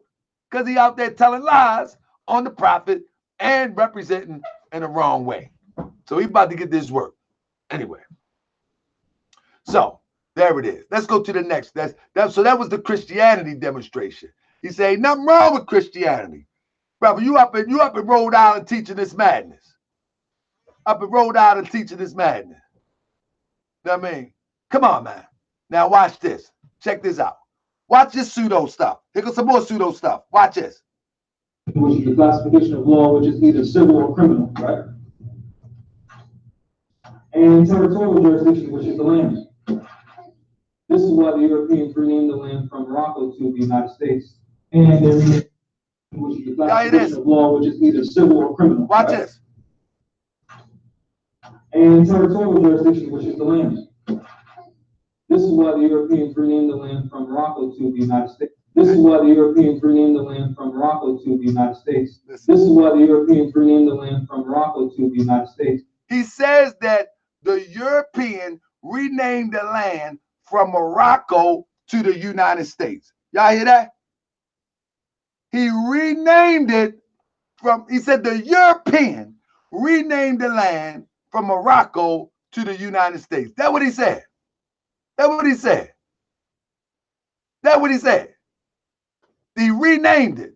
because he out there telling lies on the prophet and representing in the wrong way. So he about to get this work. Anyway. So there it is. Let's go to the next. So that was the Christianity demonstration. He said, ain't nothing wrong with Christianity. Brother, you up in Rhode Island teaching this madness. Up in Rhode Island teaching this madness. You know what I mean? Come on, man. Now watch this. Check this out. Watch this pseudo stuff. Here goes some more pseudo stuff. Watch this. Which is the classification of law, which is either civil or criminal, right? And territorial jurisdiction, which is the land. This is why the Europeans renamed the land from Morocco to the United States. And which is the classification of law, which is either civil or criminal. Watch this. And territorial jurisdiction, which is the land. This is why the Europeans renamed the land from Morocco to the United States. This is why the Europeans renamed the land from Morocco to the United States. This is why the Europeans renamed the land from Morocco to the United States. He says that the European renamed the land from Morocco to the United States. Y'all hear that? He renamed it he said the European renamed the land from Morocco to the United States. That's what he said. That's what he said. That's what he said. He renamed it.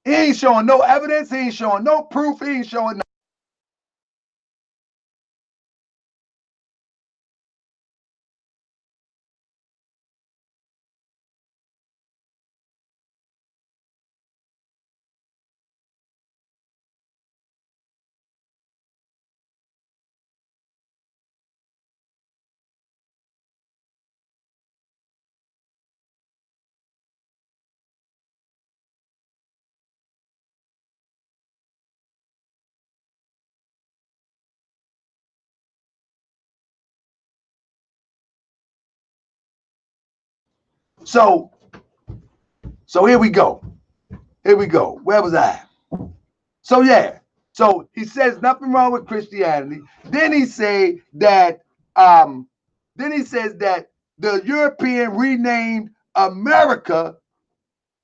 He ain't showing no evidence. He ain't showing no proof. He ain't showing no. So here we go. Here we go. Where was I? So yeah. So he says nothing wrong with Christianity. Then he say that then he says that the European renamed America,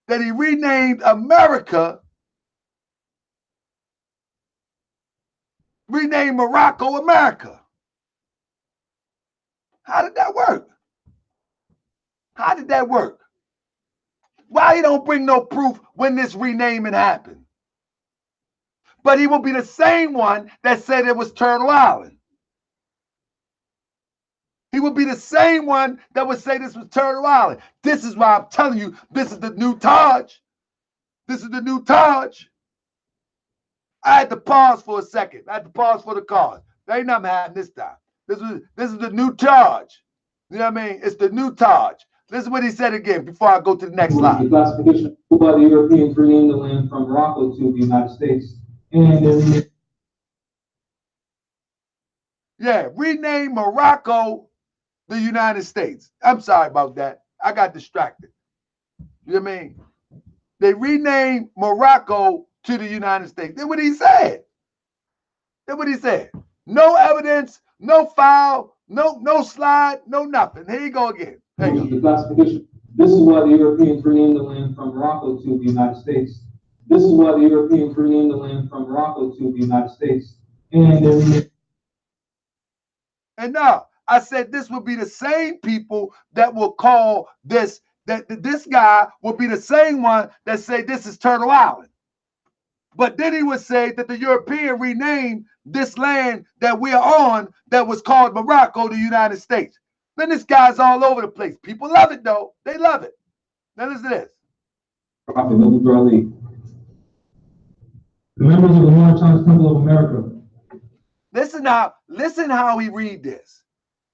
that he renamed America, renamed Morocco America. How did that work? How did that work? Why he don't bring no proof when this renaming happened? But he will be the same one that said it was Turtle Island. He would be the same one that would say this was Turtle Island. This is why I'm telling you, this is the new Taj. This is the new Taj. I had to pause for a second. I had to pause for the cause. There ain't nothing happening this time. This is the new Taj. You know what I mean? It's the new Taj. This is what he said again before I go to the next slide. The classification by the Europeans renamed the land from Morocco to the United States. And yeah, rename Morocco the United States. I'm sorry about that. I got distracted. You know what I mean? They renamed Morocco to the United States. That's what he said. That's what he said. No evidence, no file, no slide, no nothing. Here you go again. There you go. The classification. This is why the Europeans renamed the land from Morocco to the United States. This is why the Europeans renamed the land from Morocco to the United States. And now, I said this would be the same people that will call this, that this guy would be the same one that say this is Turtle Island. But then he would say that the European renamed this land that we're on that was called Morocco, the United States. Then this guy's all over the place. People love it though. They love it. Now listen to this. Prophet, the members of the Moorish Temple of America. Listen how he read this.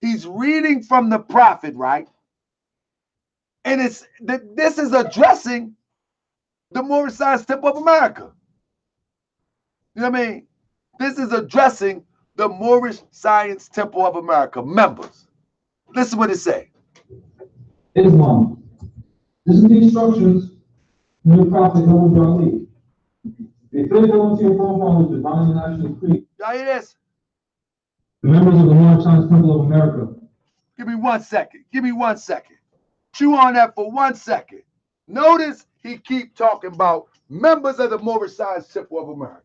He's reading from the prophet, right? And this is addressing the Moorish Temple of America. You know what I mean? This is addressing the Moorish Science Temple of America members. Listen what it say. Islam. This is the instructions from the Prophet Jahmal. The faithful to your forefathers divine national creed. Y'all hear this? The members of the Moorish Temple of America. Give me 1 second. Give me 1 second. Chew on that for 1 second. Notice he keep talking about members of the Moorish Science Temple of America.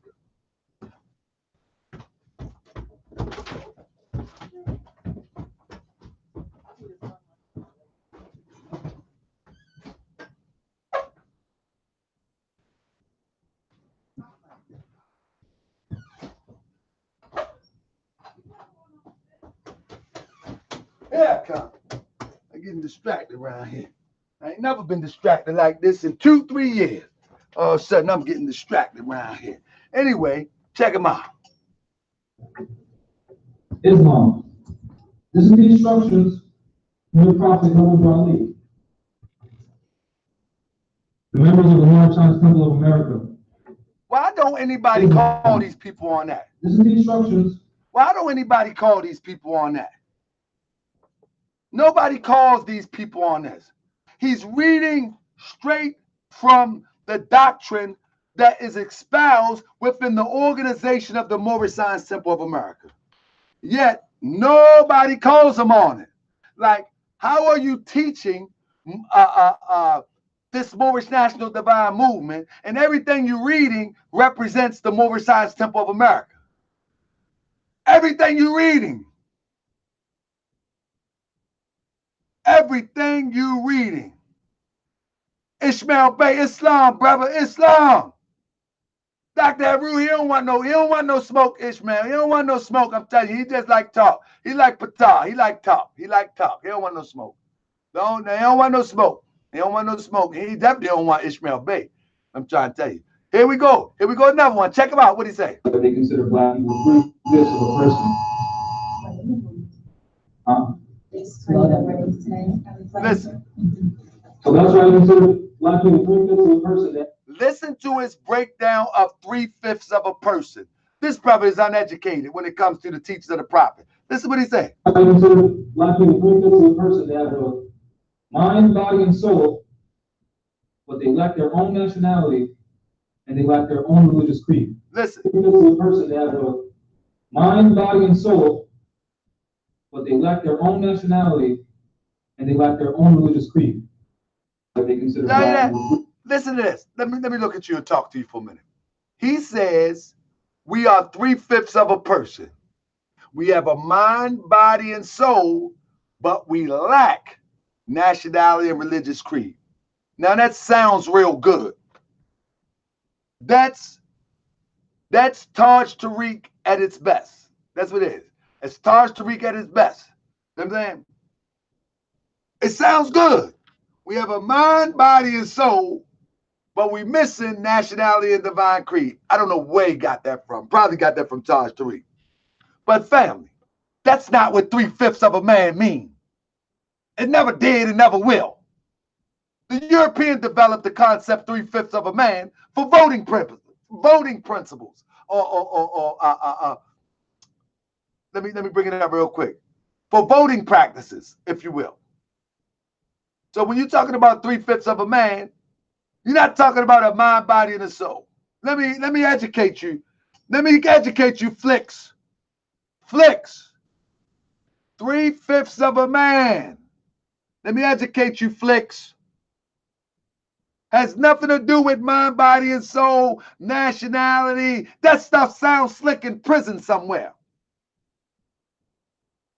Here I come. I'm getting distracted around here. I ain't never been distracted like this in 2-3 years. All of a sudden, I'm getting distracted around here. Anyway, check him out. Islam. This is the instructions from the Prophet Jahmal. The members of the Moorish Temple of America. Why don't anybody call these people on that? This is the instructions. Why don't anybody call these people on that? Nobody calls these people on this. He's reading straight from the doctrine that is espoused within the organization of the Moorish Science Temple of America. Yet nobody calls them on it. Like, how are you teaching this Moorish National Divine Movement, and everything you're reading represents the Moorish Science Temple of America? Everything you're reading. Everything you reading. Ishmael Bey, Islam, brother, Islam. Dr. Aru, he don't want no smoke, Ishmael. He don't want no smoke, I'm telling you. He just like talk. He like patah. He like talk. He like talk. He don't want no smoke. They don't want no smoke. He don't want no smoke. He definitely don't want Ishmael Bey. I'm trying to tell you. Here we go. Here we go, another one. Check him out. What he say? They consider black people this of a person. Listen. So that's why I consider black people 3/5 of a person. Listen to his breakdown of 3/5 of a person. This brother is uneducated when it comes to the teachings of the prophet. Listen what he say. I consider black people 3/5 of a person. They have a mind, body, and soul, but they lack their own nationality and they lack their own religious creed. Listen. 3/5 of a person. They have a mind, body, and soul, but they lack their own nationality and they lack their own religious creed. But they consider Listen to this. Let me look at you and talk to you for a minute. He says we are 3/5 of a person. We have a mind, body, and soul, but we lack nationality and religious creed. Now that sounds real good. That's Taj Tariq at its best. That's what it is. It's Taj Tariq at its best. You know what I'm saying? It sounds good. We have a mind, body, and soul, but we missing nationality and divine creed. I don't know where he got that from. Probably got that from Taj Tariq. But family, that's not what 3/5 of a man mean. It never did and never will. The European developed the concept 3/5 of a man for voting principles. Let me bring it up real quick. For voting practices, if you will. So when you're talking about 3/5 of a man, you're not talking about a mind, body, and a soul. Let me educate you. Let me educate you, Flicks. Flicks. 3/5 of a man. Let me educate you, Flicks. Has nothing to do with mind, body, and soul, nationality. That stuff sounds slick in prison somewhere.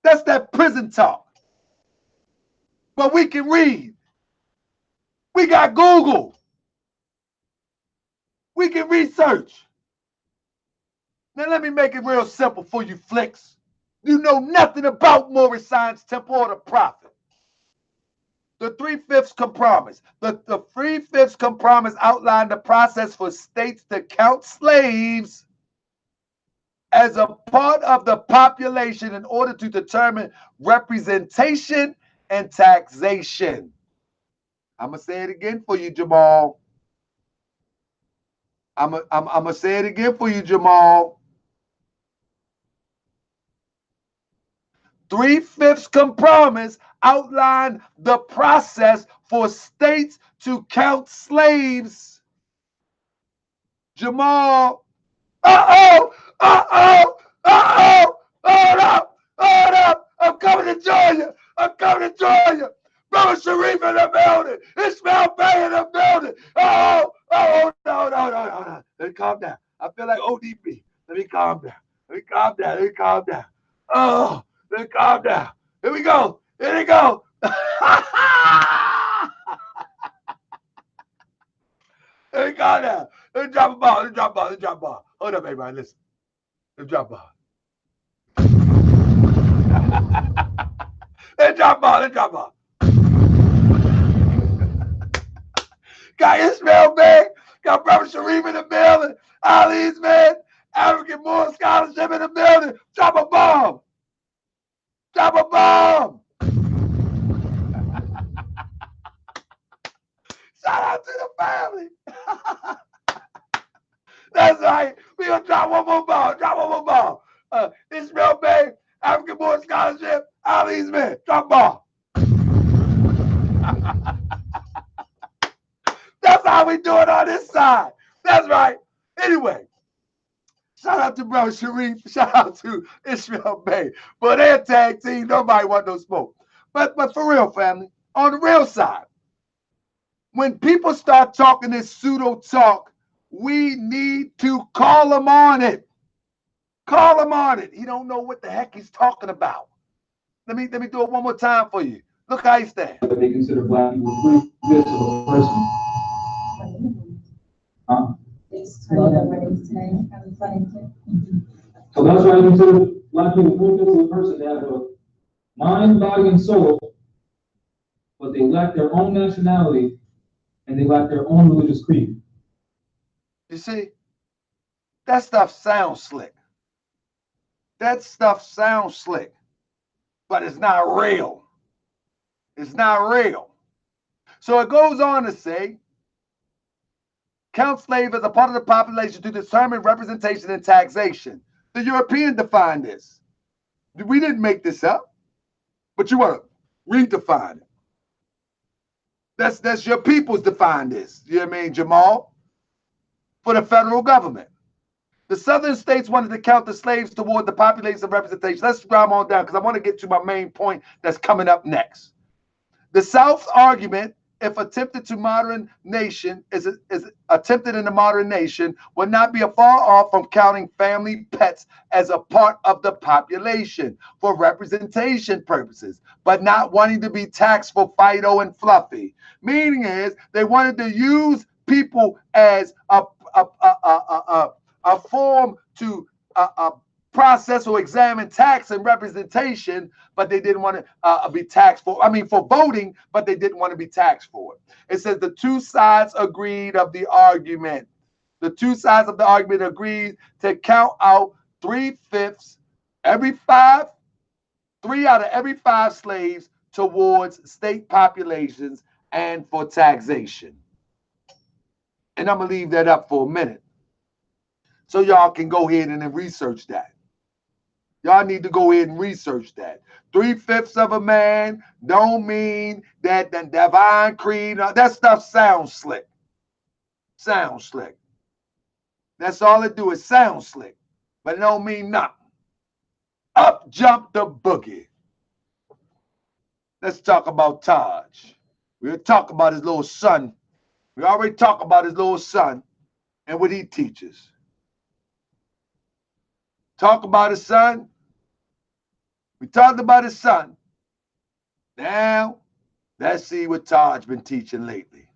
That's that prison talk. But we can read. We got Google. We can research. Now let me make it real simple for you flicks. You know nothing about Moorish Science Temple or the Prophet. The 3/5 compromise. The 3/5 compromise outlined the process for states to count slaves as a part of the population in order to determine representation and taxation. I'm going to say it again for you, Jahmal. I'm going to say it again for you, Jahmal. 3/5 compromise outlined the process for states to count slaves. Jahmal. Uh-oh! Uh-oh! Uh-oh! Hold up! Hold up! I'm coming to join you! I'm coming to join you! Brother Sharif in the building! Ismail Bay in the building! Oh! Oh! No! No! No! No! No! Let me calm down. I feel like ODB. Let me calm down. Let me calm down. Let me calm down. Oh! Let me calm down. Here we go. Here we go. Let me calm down. Let me drop a ball. Let me drop a ball. Let me drop a ball. Hold up, everybody. Listen. Let me drop a ball. Let me drop a ball. Let me drop a ball. Got Ismail Bay. Got Brother Sharif in the building. Ali's man. African Moorish Scholarship in the building. Drop a bomb. Drop a bomb. Shout out to the family. That's right. We're going to drop one more ball. Drop one more ball. Ismail Bay, African Moorish Scholarship, Ali's man. Drop ball. That's how we do it on this side. That's right. Anyway, shout out to Brother Sharif. Shout out to Ismail Bay. For their tag team, nobody want no smoke. But for real, family, on the real side, when people start talking this pseudo talk, we need to call him on it. Call him on it. He don't know what the heck he's talking about. Let me do it one more time for you. Look how he stands. But they consider black people 3/5 of a person. Huh? So that's why you consider black people 3/5 of a person. They have a mind, body, and soul, but they lack their own nationality and they lack their own religious creed. You see, that stuff sounds slick. That stuff sounds slick, but it's not real. It's not real. So it goes on to say, count slave as a part of the population to determine representation and taxation. The European defined this. We didn't make this up, but you want to redefine it. That's your people's define this. You know what I mean, Jahmal? For the federal government. The southern states wanted to count the slaves toward the population representation. Let's scroll on down because I want to get to my main point that's coming up next. The South's argument, if attempted in the modern nation, would not be far off from counting family pets as a part of the population for representation purposes, but not wanting to be taxed for Fido and Fluffy. Meaning is they wanted to use people as a form to process or examine tax and representation, but they didn't want to be taxed for, for voting, but they didn't want to be taxed for it. It says the two sides agreed of the argument. The two sides of the argument agreed to count out 3/5, three out of every 5 slaves towards state populations and for taxation. And I'm going to leave that up for a minute so y'all can go ahead and research that. Y'all need to go ahead and research that. 3/5 of a man don't mean that the divine creed. That stuff sounds slick. Sounds slick. That's all it do is sound slick. But it don't mean nothing. Up jump the boogie. Let's talk about Taj. We'll talk about his little son. We already talked about his little son and what he teaches. Talk about his son. We talked about his son. Now, let's see what Taj been teaching lately.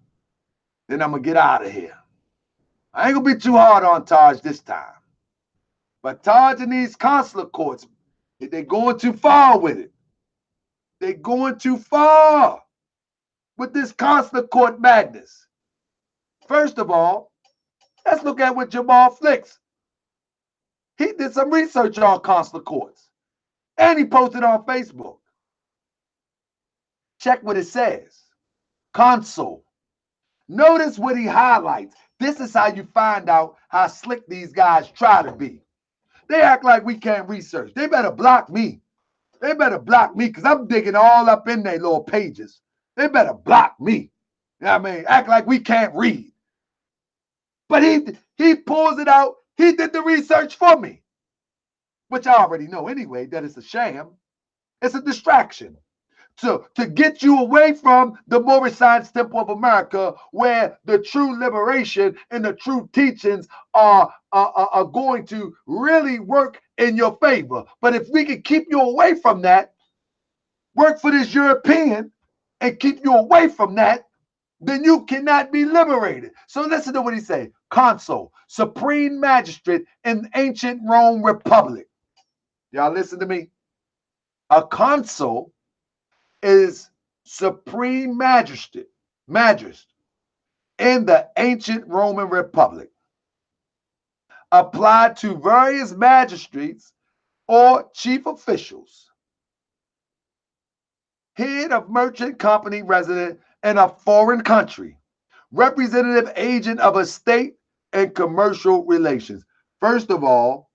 Then I'm going to get out of here. I ain't going to be too hard on Taj this time. But Taj and these consular courts, they're going too far with it. They're going too far with this consular court madness. First of all, let's look at what Jahmal flicks. He did some research on consular courts, and he posted on Facebook. Check what it says. Consul. Notice what he highlights. This is how you find out how slick these guys try to be. They act like we can't research. They better block me. They better block me because I'm digging all up in their little pages. They better block me. You know what I mean? Act like we can't read. But he pulls it out. He did the research for me, which I already know anyway, that it's a sham. It's a distraction to get you away from the Moorish Science Temple of America, where the true liberation and the true teachings are going to really work in your favor. But if we can keep you away from that, work for this European and keep you away from that, then you cannot be liberated. So listen to what he said. Consul, supreme magistrate in ancient Rome Republic. Y'all listen to me. A consul is supreme magistrate in the ancient Roman Republic, applied to various magistrates or chief officials, head of merchant company resident in a foreign country, representative agent of a state, and commercial relations. First of all,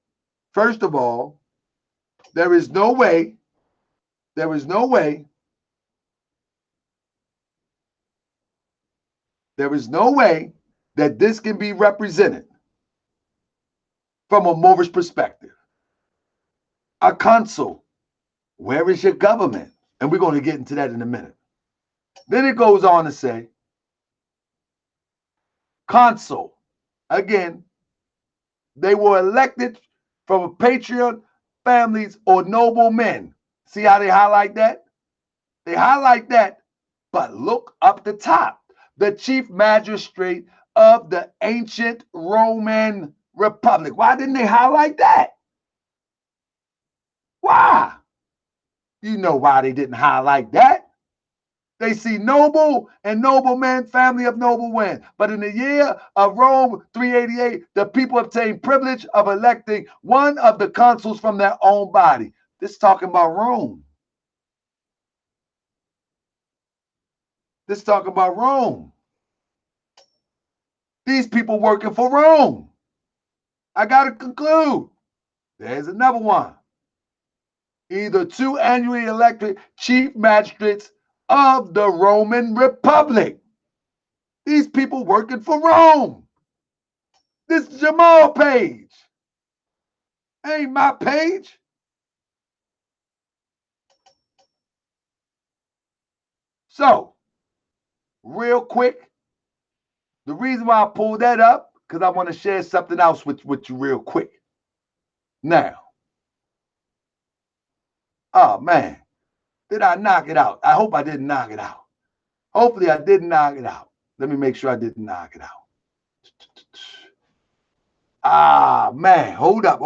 there is no way that this can be represented from a Moorish perspective. A consul, where is your government? And we're going to get into that in a minute. Then it goes on to say, consul, again, they were elected from patriot families or noble men. See how they highlight that? They highlight that, but look up the top. The chief magistrate of the ancient Roman Republic. Why didn't they highlight that? Why? You know why they didn't highlight that. They see noble and noblemen, family of noble men. But in the year of Rome 388, the people obtained privilege of electing one of the consuls from their own body. This is talking about Rome. This is talking about Rome. These people working for Rome. I got to conclude. There's another one. Either two annually elected chief magistrates of the Roman Republic. These people working for Rome. This is Jahmal page. Ain't my page. So, real quick, the reason why I pulled that up, because I want to share something else with you real quick. Now, oh man, did I knock it out? I hope I didn't knock it out. Hopefully I didn't knock it out. Let me make sure I didn't knock it out. Ah, man, hold up.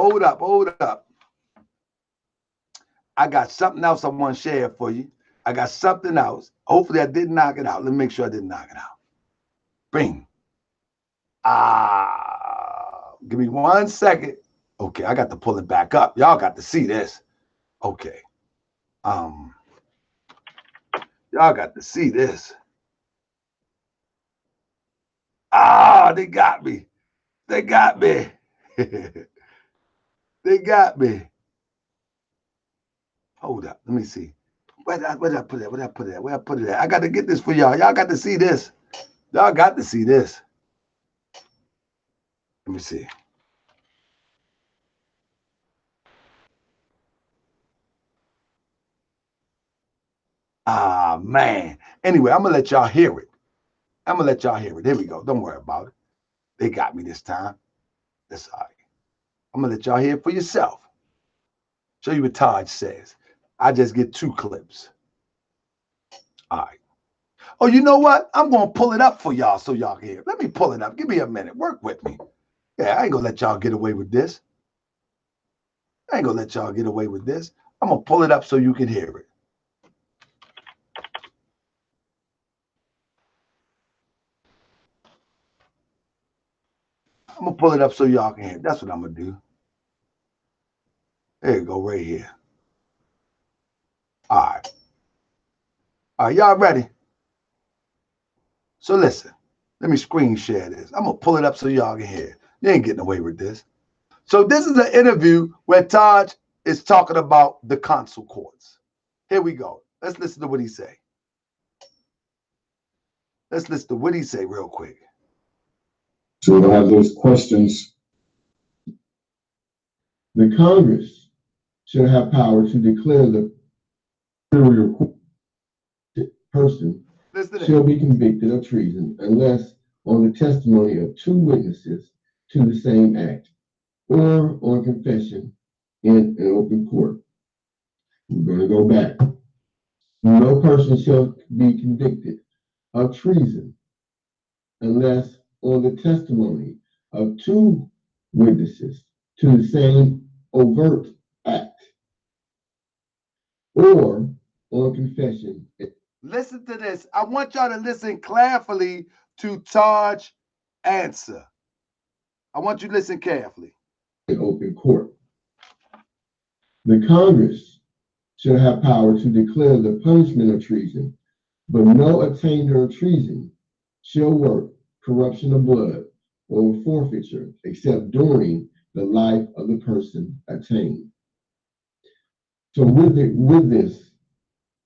I got something else I want to share for you. I got something else. Hopefully I didn't knock it out. Let me make sure I didn't knock it out. Bing. Give me 1 second. Okay, I got to pull it back up. Y'all got to see this. Okay. Y'all got to see this. They got me. They got me. They got me. Hold up. Let me see. Where did I put it? Where did I put it at? I got to get this for y'all. Y'all got to see this. Y'all got to see this. Let me see. Man. Anyway, I'm going to let y'all hear it. Here we go. Don't worry about it. They got me this time. That's all right. I'm going to let y'all hear it for yourself. Show you what Taj says. I just get 2 clips. All right. Oh, you know what? I'm going to pull it up for y'all so y'all can hear. Let me pull it up. Give me a minute. Work with me. Yeah, I ain't going to let y'all get away with this. I ain't going to let y'all get away with this. I'm going to pull it up so you can hear it. I'm going to pull it up so y'all can hear it. That's what I'm going to do. There you go, right here. All right. All right, y'all ready? So listen, let me screen share this. I'm going to pull it up so y'all can hear it. You ain't getting away with this. So this is an interview where Taj is talking about the consul courts. Here we go. Let's listen to what he say. Let's listen to what he say real quick. So to have those questions, the Congress should have power to declare the superior person shall be convicted of treason unless on the testimony of 2 witnesses to the same act or on confession in an open court. We're going to go back. No person shall be convicted of treason unless on the testimony of 2 witnesses to the same overt act or on confession. Listen to this. I want y'all to listen carefully to Taj's answer. I want you to listen carefully. In open court. The Congress shall have power to declare the punishment of treason, but no attainder of treason shall work corruption of blood or forfeiture except during the life of the person attained. So with this,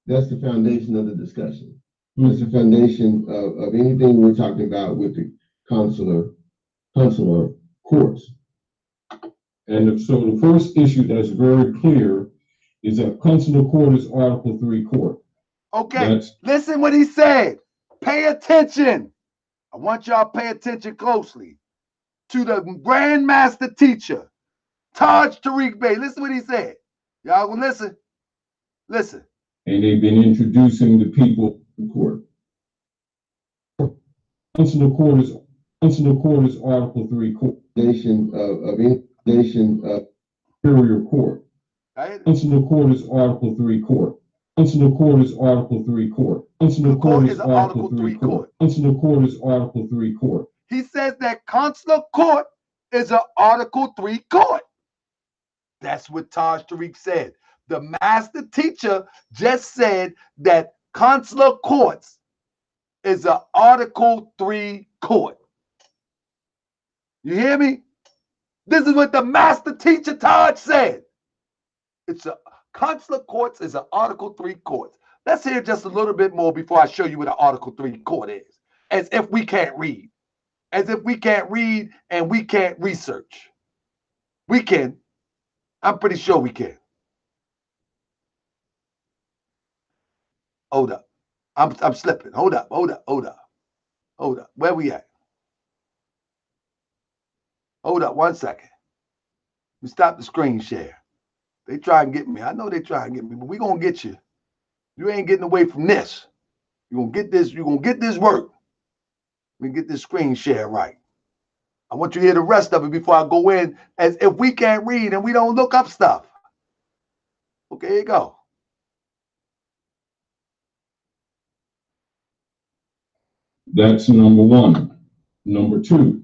that's the foundation of the discussion. That's the foundation of anything we're talking about with the consular courts. And so the first issue that's very clear is that consular court is Article 3 court. Okay, listen what he said. Pay attention. I want y'all to pay attention closely to the Grand Master Teacher, Taj Tariq Bey. Listen what he said. Y'all gonna listen? Listen. And they've been introducing the people to court. Consular court is Article 3 court. Nation of superior court. Consular court is Article 3 court. Consular court is Article 3 court. Consular court is Article 3 court. Consular court is Article 3 court. He says that consular court is an Article 3 court. That's what Taj Tariq said. The master teacher just said that consular courts is an Article 3 court. You hear me? This is what the master teacher Taj said. It's a consular courts is an Article 3 court. Let's hear just a little bit more before I show you what an Article 3 court is. As if we can't read. As if we can't read and we can't research. We can. I'm pretty sure we can. Hold up. I'm slipping. Hold up. Where we at? Hold up 1 second. We stop the screen share. They try and get me. I know they try and get me, but we gonna get you. You ain't getting away from this. You're gonna get this. You're gonna get this work. We get this screen share right. I want you to hear the rest of it before I go in, as if we can't read and we don't look up stuff. Okay, here you go. That's number 1. Number 2,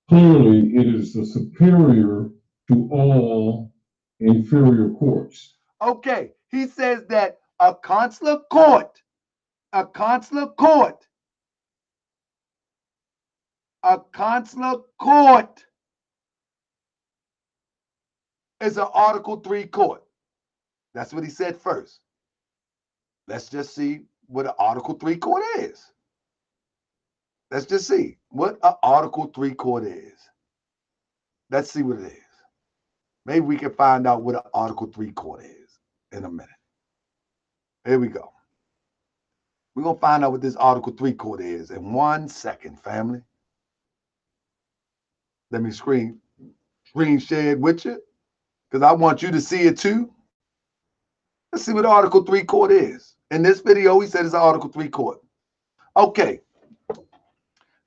clearly it is the superior to all inferior courts. Okay, he says that a consular court is an Article 3 court. That's what he said first. Let's just see what an Article 3 court is. Let's just see what an Article 3 court is. Let's see what it is. Maybe we can find out what an Article 3 court is in a minute. Here we go. We're going to find out what this Article 3 court is in 1 second, family. Let me screen share it with you because I want you to see it too. Let's see what Article 3 court is. In this video, he said it's an Article 3 court. Okay.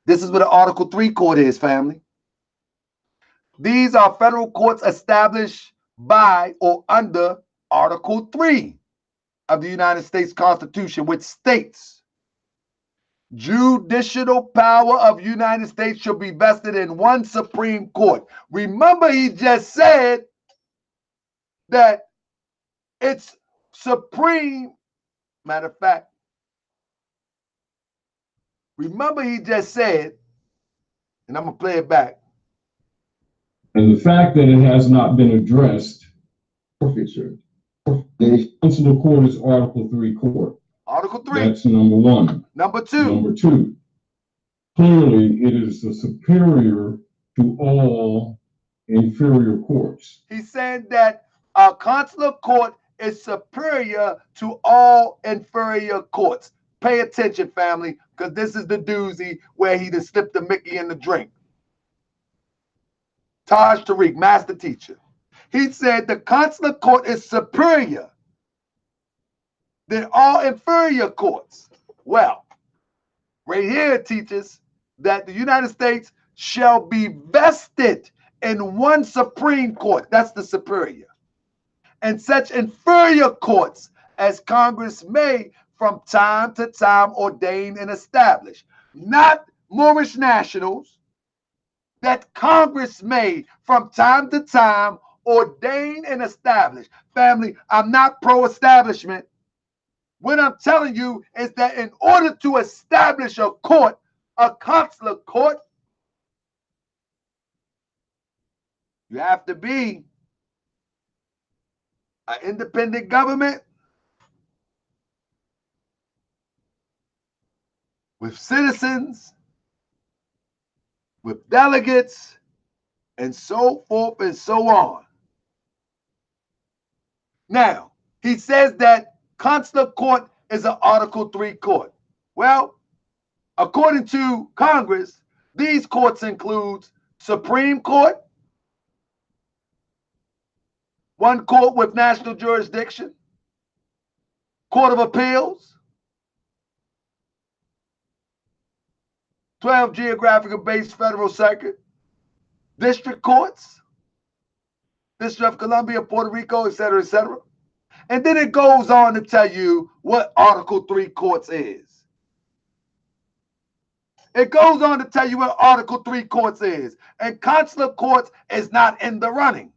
This is what an Article 3 court is, family. These are federal courts established by or under Article 3 of the United States Constitution, which states judicial power of United States shall be vested in one Supreme Court. Remember, he just said that it's supreme. Matter of fact, remember he just said, and I'm going to play it back. And the fact that it has not been addressed, forfeiture. The Consular Court is Article 3 court. Article 3. That's number one. Number 2. Number 2. Clearly, it is the superior to all inferior courts. He said that a consular court is superior to all inferior courts. Pay attention, family, because this is the doozy where he just slipped the Mickey in the drink. Taj Tariq, master teacher. He said the consular court is superior than all inferior courts. Well, right here it teaches that the United States shall be vested in one Supreme Court. That's the superior. And such inferior courts as Congress may from time to time ordain and establish. Not Moorish nationals, that Congress may from time to time ordain and establish. Family, I'm not pro-establishment. What I'm telling you is that in order to establish a court, a consular court, you have to be an independent government with citizens, with delegates, and so forth and so on. Now, he says that consular court is an Article 3 court. Well, according to Congress, these courts include Supreme Court, one court with national jurisdiction, Court of Appeals, 12 geographical-based federal circuit, district courts, District of Columbia, Puerto Rico, etc., etc. And then it goes on to tell you what Article 3 courts is. It goes on to tell you what Article 3 courts is. And consular courts is not in the running.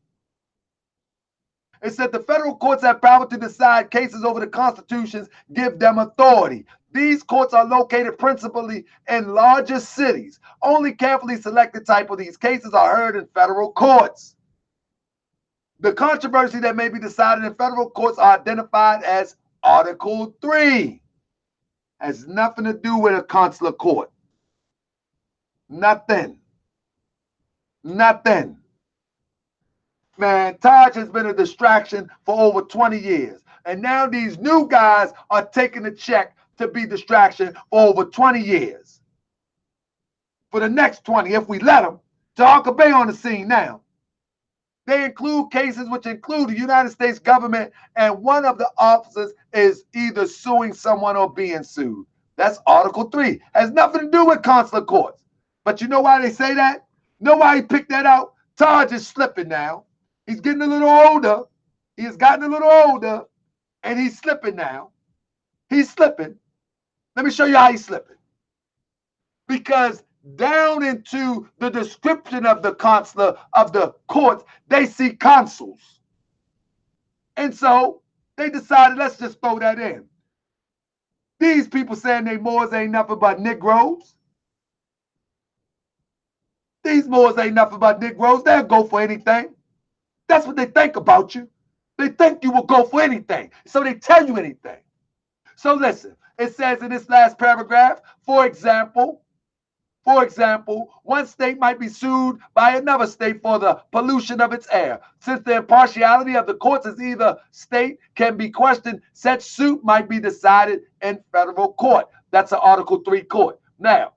It said the federal courts have power to decide cases over the constitutions, give them authority. These courts are located principally in larger cities. Only carefully selected type of these cases are heard in federal courts. The controversy that may be decided in federal courts are identified as Article 3. Has nothing to do with a consular court. Nothing. Nothing. Man, Taj has been a distraction for over 20 years. And now these new guys are taking the check to be distraction for over 20 years. For the next 20, if we let them, Taj Bay on the scene now. They include cases which include the United States government, and one of the officers is either suing someone or being sued. That's Article 3. Has nothing to do with consular courts. But you know why they say that? Know why he picked that out? Taj is slipping now. He's getting a little older. He has gotten a little older, and he's slipping now. He's slipping. Let me show you how he's slipping. Because down into the description of the consular, of the courts, they see consuls. And so they decided, let's just throw that in. These people saying they Moors ain't nothing but Negroes. These Moors ain't nothing but Negroes. They'll go for anything. That's what they think about you. They think you will go for anything. So they tell you anything. So listen, it says in this last paragraph, for example, one state might be sued by another state for the pollution of its air. Since the impartiality of the courts is either state can be questioned, such suit might be decided in federal court. That's an Article 3 court. Now,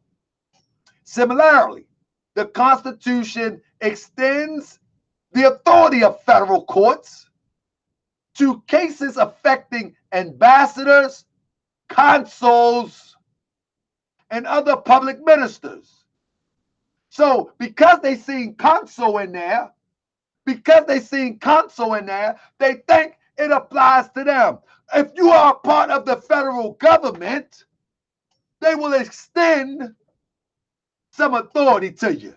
similarly, the Constitution extends the authority of federal courts to cases affecting ambassadors, consuls, and other public ministers. So because they seen consul in there, they think it applies to them. If you are a part of the federal government, they will extend some authority to you.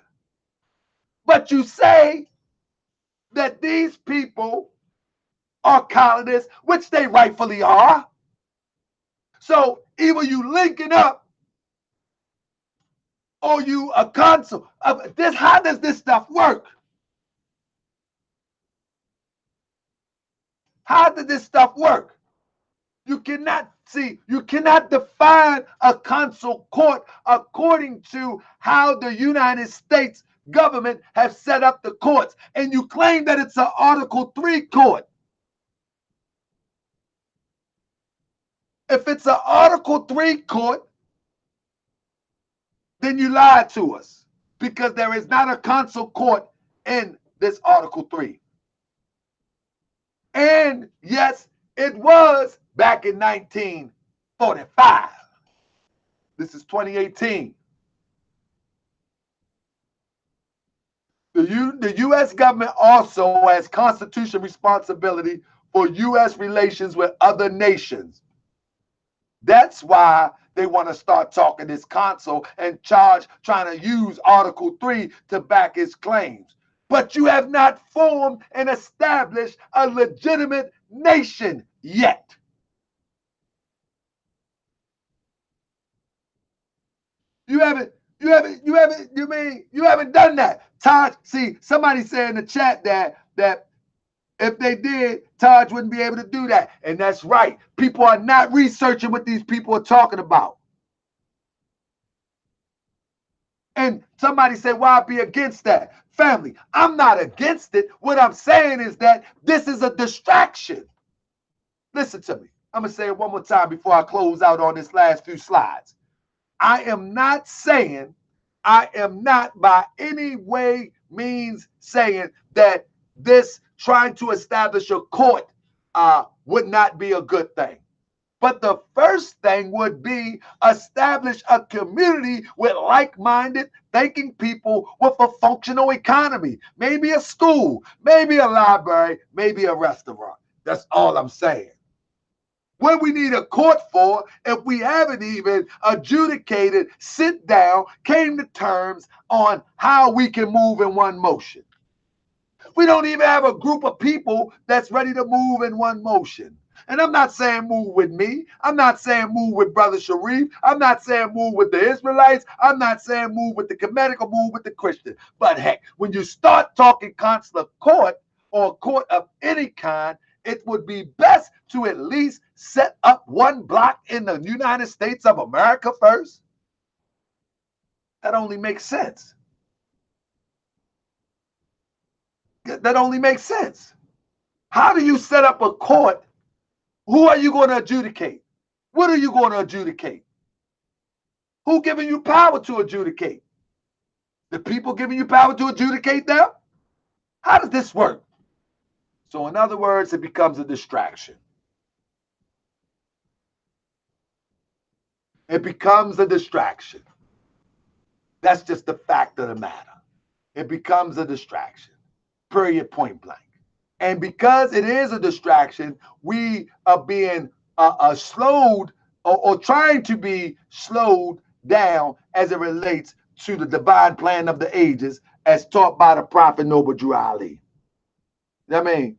But you say that these people are colonists, which they rightfully are. So either you linking up or you a consul. How does this stuff work? How does this stuff work? You cannot define a consul court according to how the United States government have set up the courts. And you claim that it's an Article 3 court. If it's an Article 3 court, then you lied to us, because there is not a consul court in this Article 3. And yes, it was back in 1945. This is 2018. The U.S. government also has constitutional responsibility for U.S. relations with other nations. That's why they want to start talking this consul and trying to use Article 3 to back his claims. But you have not formed and established a legitimate nation yet. You haven't done that. Taj, see, somebody said in the chat that if they did, Taj wouldn't be able to do that. And that's right. People are not researching what these people are talking about. And somebody said, why be against that? Family, I'm not against it. What I'm saying is that this is a distraction. Listen to me. I'm going to say it one more time before I close out on this last few slides. I am not by any way means saying that this trying to establish a court would not be a good thing. But the first thing would be establish a community with like-minded thinking people with a functional economy. Maybe a school, maybe a library, maybe a restaurant. That's all I'm saying. What we need a court for if we haven't even adjudicated, sit down, came to terms on how we can move in one motion. We don't even have a group of people that's ready to move in one motion. And I'm not saying move with me. I'm not saying move with Brother Sharif. I'm not saying move with the Israelites. I'm not saying move with the Kemetic or move with the Christian. But heck, when you start talking consular court or court of any kind, it would be best to at least set up one block in the United States of America first. That only makes sense. That only makes sense. How do you set up a court? Who are you going to adjudicate? What are you going to adjudicate? Who giving you power to adjudicate? The people giving you power to adjudicate them? How does this work? So in other words, it becomes a distraction. It becomes a distraction. That's just the fact of the matter. It becomes a distraction. Period, point blank. And because it is a distraction, we are being slowed or trying to be slowed down as it relates to the divine plan of the ages as taught by the prophet Noble Drew Ali. You know what I mean?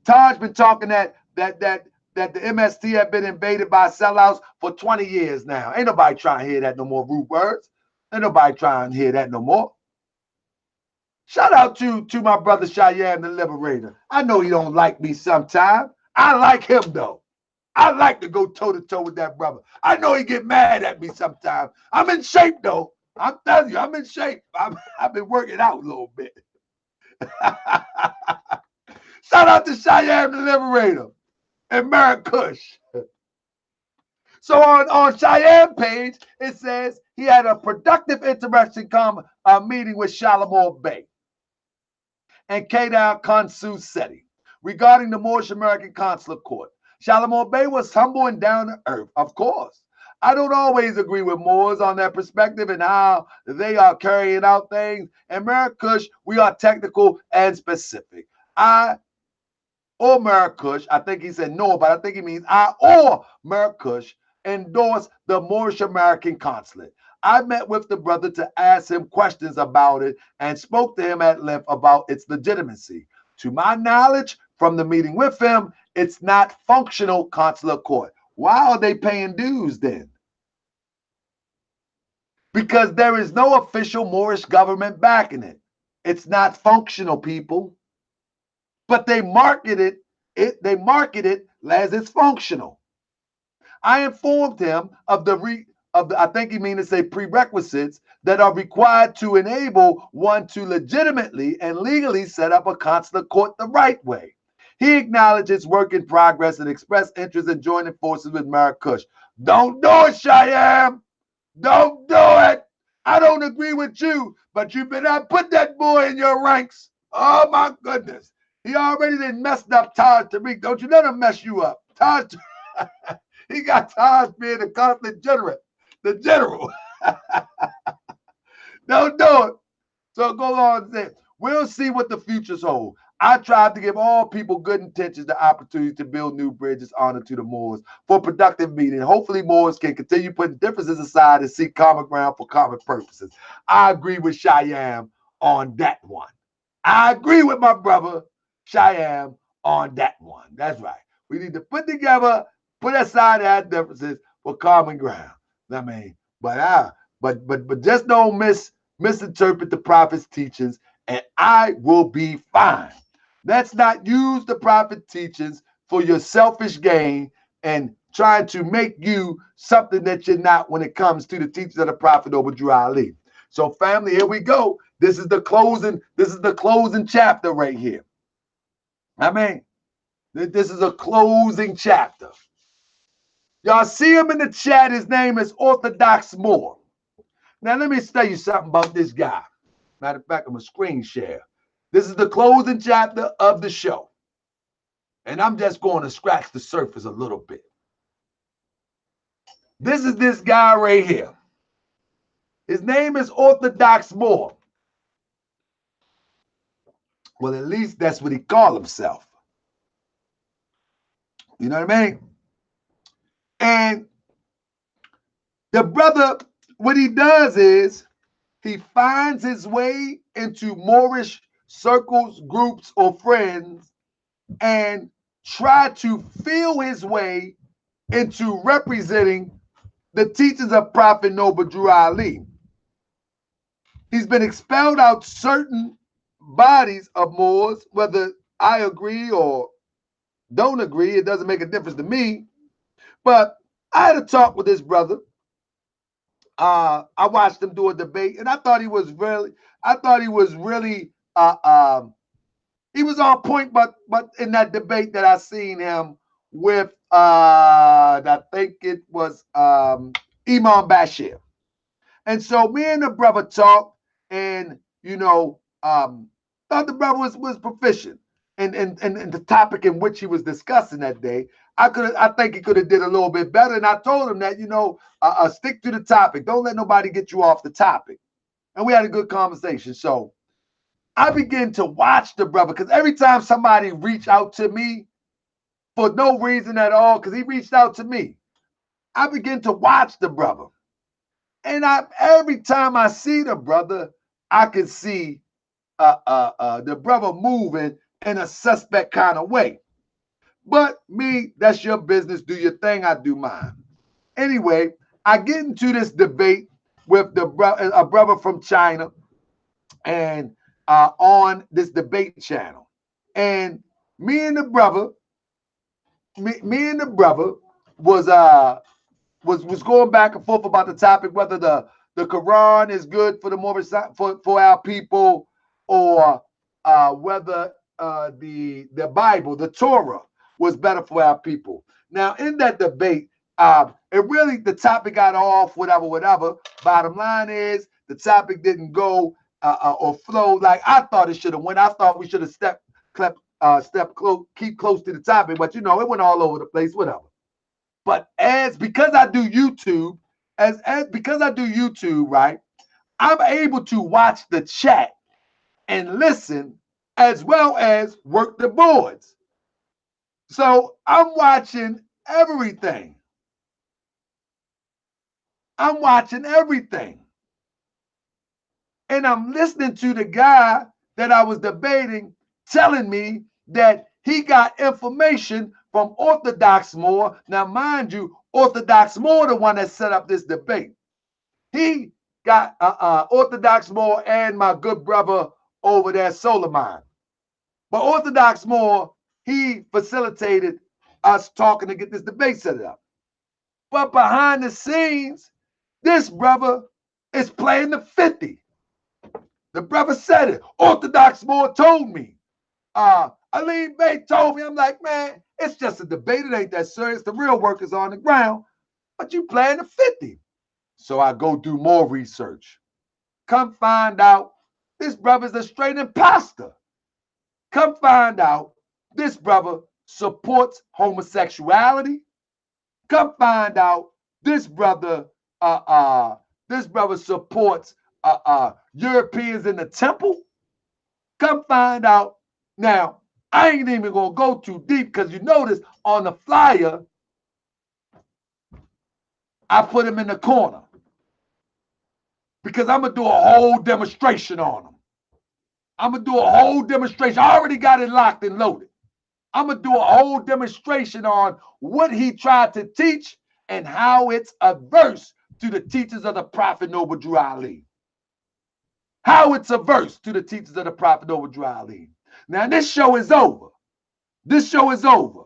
Taj been talking that the MST have been invaded by sellouts for 20 years now. Ain't nobody trying to hear that no more, root words. Ain't nobody trying to hear that no more. Shout out to my brother Cheyenne the Liberator. I know he don't like me sometimes. I like him though. I like to go toe-to-toe with that brother. I know he get mad at me sometimes. I'm in shape though. I'm telling you, I'm in shape. I've been working out a little bit. Shout out to Cheyenne the Liberator and Merrick Kush. So on Cheyenne page, it says he had a productive, interesting meeting with Shalimar Bey. and Kedar Consular regarding the Moorish American Consular Court. Shalimar Bey was humble and down to earth, of course. I don't always agree with Moors on their perspective and how they are carrying out things. In Marrakesh, we are technical and specific. Or Marrakesh, I think he said no, but I think he means I or Marrakesh endorse the Moorish American Consulate. I met with the brother to ask him questions about it and spoke to him at length about its legitimacy. To my knowledge, from the meeting with him, it's not functional consular court. Why are they paying dues then? Because there is no official Moorish government backing it. It's not functional, people. But they market it as it's functional. I informed him of I think he means to say prerequisites that are required to enable one to legitimately and legally set up a consular court the right way. He acknowledged its work in progress and expressed interest in joining forces with Marrakesh. Don't do it, Cheyenne. Don't do it. I don't agree with you, but you better not put that boy in your ranks. Oh, my goodness. He already done messed up Taj Tariq. Don't you let him mess you up. He got Taj being the consular general. The general. Don't do it. So go on and say, we'll see what the futures hold. I tried to give all people good intentions the opportunity to build new bridges, honor to the Moors for productive meeting. Hopefully Moors can continue putting differences aside and seek common ground for common purposes. I agree with Cheyenne on that one. I agree with my brother Cheyenne on that one. That's right. We need to put aside our differences for common ground. I mean, but just don't misinterpret the prophet's teachings, and I will be fine. Let's not use the prophet teachings for your selfish gain and trying to make you something that you're not when it comes to the teachings of the prophet Obadiah Ali. So, family, here we go. This is the closing chapter right here. I mean, this is a closing chapter. Y'all see him in the chat. His name is Orthodox Moor. Now, let me tell you something about this guy. Matter of fact, I'm a screen share. This is the closing chapter of the show. And I'm just going to scratch the surface a little bit. This is this guy right here. His name is Orthodox Moor. Well, at least that's what he called himself. You know what I mean? And the brother, what he does is he finds his way into Moorish circles, groups, or friends and try to feel his way into representing the teachings of Prophet Obadiah Ali. He's been expelled out certain bodies of Moors, whether I agree or don't agree, it doesn't make a difference to me. But I had a talk with this brother. I watched him do a debate, and I thought he was really he was on point, but in that debate that I seen him with I think it was Imam Bashir. And so me and the brother talked, and thought the brother was proficient in the topic in which he was discussing that day. I think he could have did a little bit better. And I told him that, stick to the topic. Don't let nobody get you off the topic. And we had a good conversation. So I began to watch the brother, because every time somebody reached out to me for no reason at all, because he reached out to me, I began to watch the brother. And every time I see the brother, I can see the brother moving in a suspect kind of way. But me, that's your business. Do your thing, I do mine. Anyway, I get into this debate with a brother from China, and on this debate channel. And me and the brother was going back and forth about the topic, whether the Quran is good for the Moorish, for our people, or whether the Bible, the Torah, was better for our people. Now, in that debate, the topic got off, whatever. Bottom line is, the topic didn't go or flowed like I thought it should have went. I thought we should have keep close to the topic, but you know, it went all over the place, whatever. But because I do YouTube, because I do YouTube, right, I'm able to watch the chat and listen as well as work the boards. So I'm watching everything. I'm watching everything. And I'm listening to the guy that I was debating telling me that he got information from Orthodox Moor. Now, mind you, Orthodox Moor, the one that set up this debate. He got Orthodox Moor and my good brother over there, Solomon. But Orthodox Moor, he facilitated us talking to get this debate set up. But behind the scenes, this brother is playing the 50. The brother said it. Orthodox Moor told me. Aline Bay told me. I'm like, man, it's just a debate. It ain't that serious. The real work is on the ground. But you playing the 50. So I go do more research. Come find out this brother's a straight imposter. Come find out this brother supports homosexuality. Come find out this brother supports Europeans in the temple. Come find out. Now, I ain't even gonna go too deep because you notice on the flyer, I put him in the corner because I'm gonna do a whole demonstration on him. I'm gonna do a whole demonstration. I already got it locked and loaded. I'm gonna do a whole demonstration on what he tried to teach and how it's averse to the teachings of the Prophet Noble Drew Ali. How it's averse to the teachings of the Prophet Noble Drew Ali. Now, this show is over. This show is over.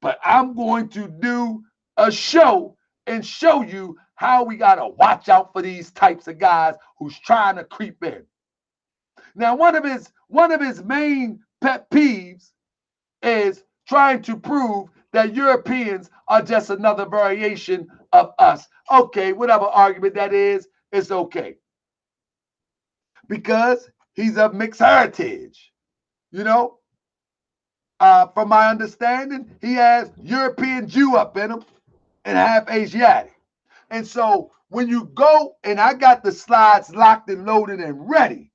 But I'm going to do a show and show you how we got to watch out for these types of guys who's trying to creep in. Now, one of his main pet peeves is trying to prove that Europeans are just another variation of us. Okay, whatever argument that is, it's okay. Because he's of mixed heritage, you know? From my understanding, he has European Jew up in him and half Asiatic. And so when you go, and I got the slides locked and loaded and ready.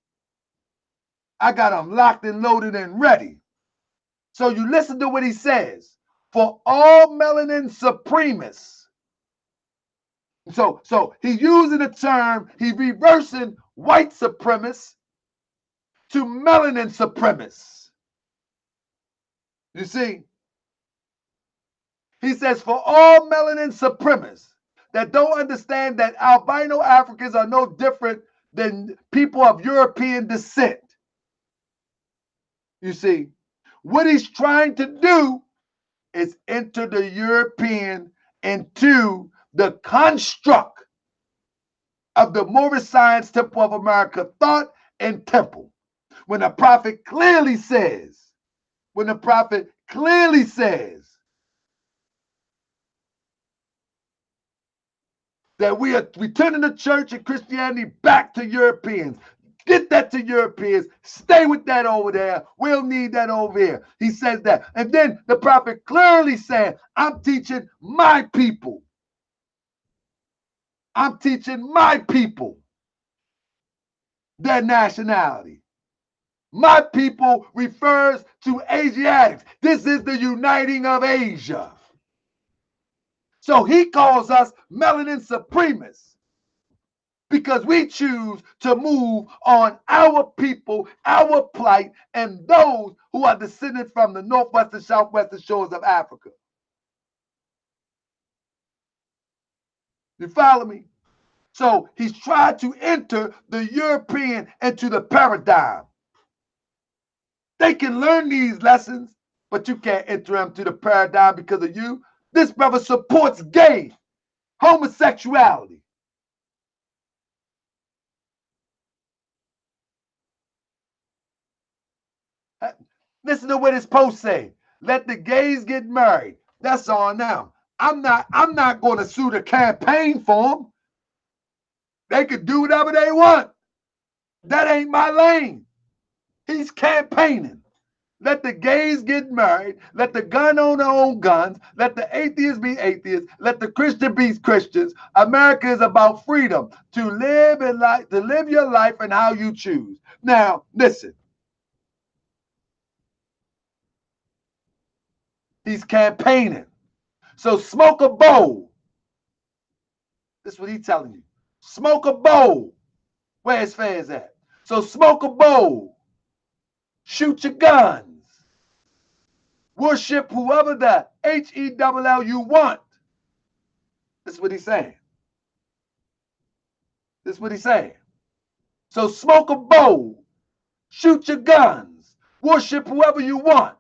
I got them locked and loaded and ready. So you listen to what he says. For all melanin supremacists. So he's using the term, he's reversing white supremacists to melanin supremacists. You see? He says, for all melanin supremacists that don't understand that albino Africans are no different than people of European descent. You see, what he's trying to do is enter the European into the construct of the Moorish Science Temple of America thought and temple. When the prophet clearly says, that we are returning the church and Christianity back to Europeans. Get that to Europeans. Stay with that over there. We'll need that over here. He says that. And then the prophet clearly said, I'm teaching my people. I'm teaching my people their nationality. My people refers to Asiatics. This is the uniting of Asia. So he calls us melanin supremacists because we choose to move on our people, our plight, and those who are descended from the northwestern, southwestern shores of Africa. You follow me? So he's tried to enter the European into the paradigm. They can learn these lessons, but you can't enter them to the paradigm because of you. This brother supports gay, homosexuality. Listen to what his post say. Let the gays get married. That's on them. I'm not going to sue the campaign for them. They could do whatever they want. That ain't my lane. He's campaigning. Let the gays get married. Let the gun owner own guns. Let the atheists be atheists. Let the Christian be Christians. America is about freedom to live in life, to live your life and how you choose. Now, listen. He's campaigning. So smoke a bowl. This is what he's telling you. Smoke a bowl. Where his fans at? So smoke a bowl. Shoot your guns. Worship whoever the H-E-double-L you want. This is what he's saying. This is what he's saying. So smoke a bowl. Shoot your guns. Worship whoever you want.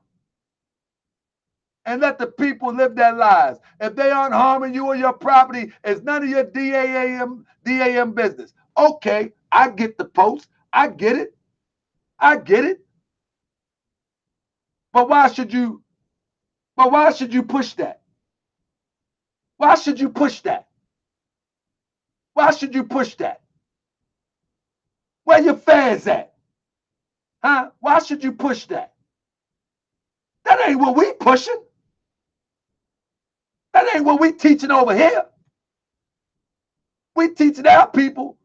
And let the people live their lives. If they aren't harming you or your property, it's none of your DAM business. Okay, I get the post. I get it. I get it. But why should you push that? Why should you push that? Why should you push that? Where your fans at? Huh? Why should you push that? That ain't what we pushing. That ain't what we teaching over here. We teaching our people,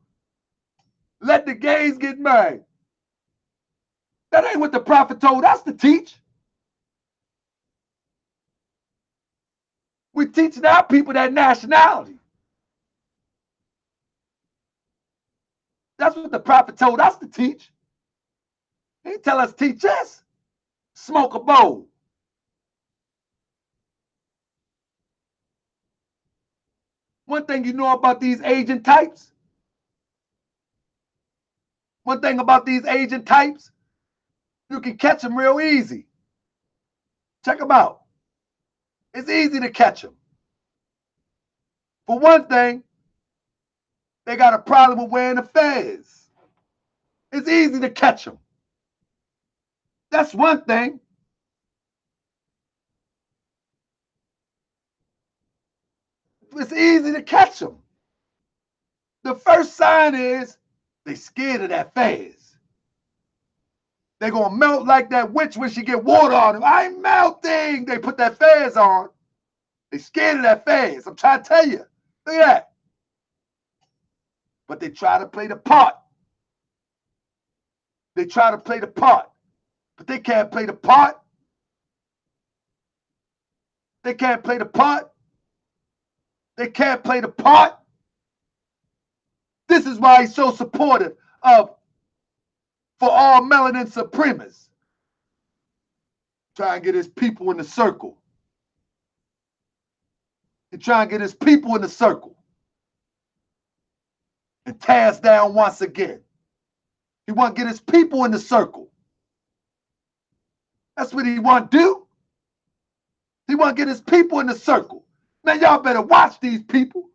let the gays get married. That ain't what the prophet told us to teach. We teaching our people that nationality. That's what the prophet told us to teach. He didn't tell us to teach us. Smoke a bowl. One thing you know about these agent types, you can catch them real easy. Check them out. It's easy to catch them. For one thing, they got a problem with wearing the fez. It's easy to catch them. That's one thing. It's easy to catch them. The first sign is they scared of that fez. They're going to melt like that witch when she get water on them. I'm melting. They put that fez on. They scared of that fez. I'm trying to tell you. Look at that. But they try to play the part. They try to play the part. But they can't play the part. They can't play the part. They can't play the part. This is why he's so supportive of for all melanin supremacists. Try and get his people in the circle. And try and get his people in the circle. And tear us down once again. He want to get his people in the circle. That's what he want to do. He want to get his people in the circle. Man, y'all better watch these people.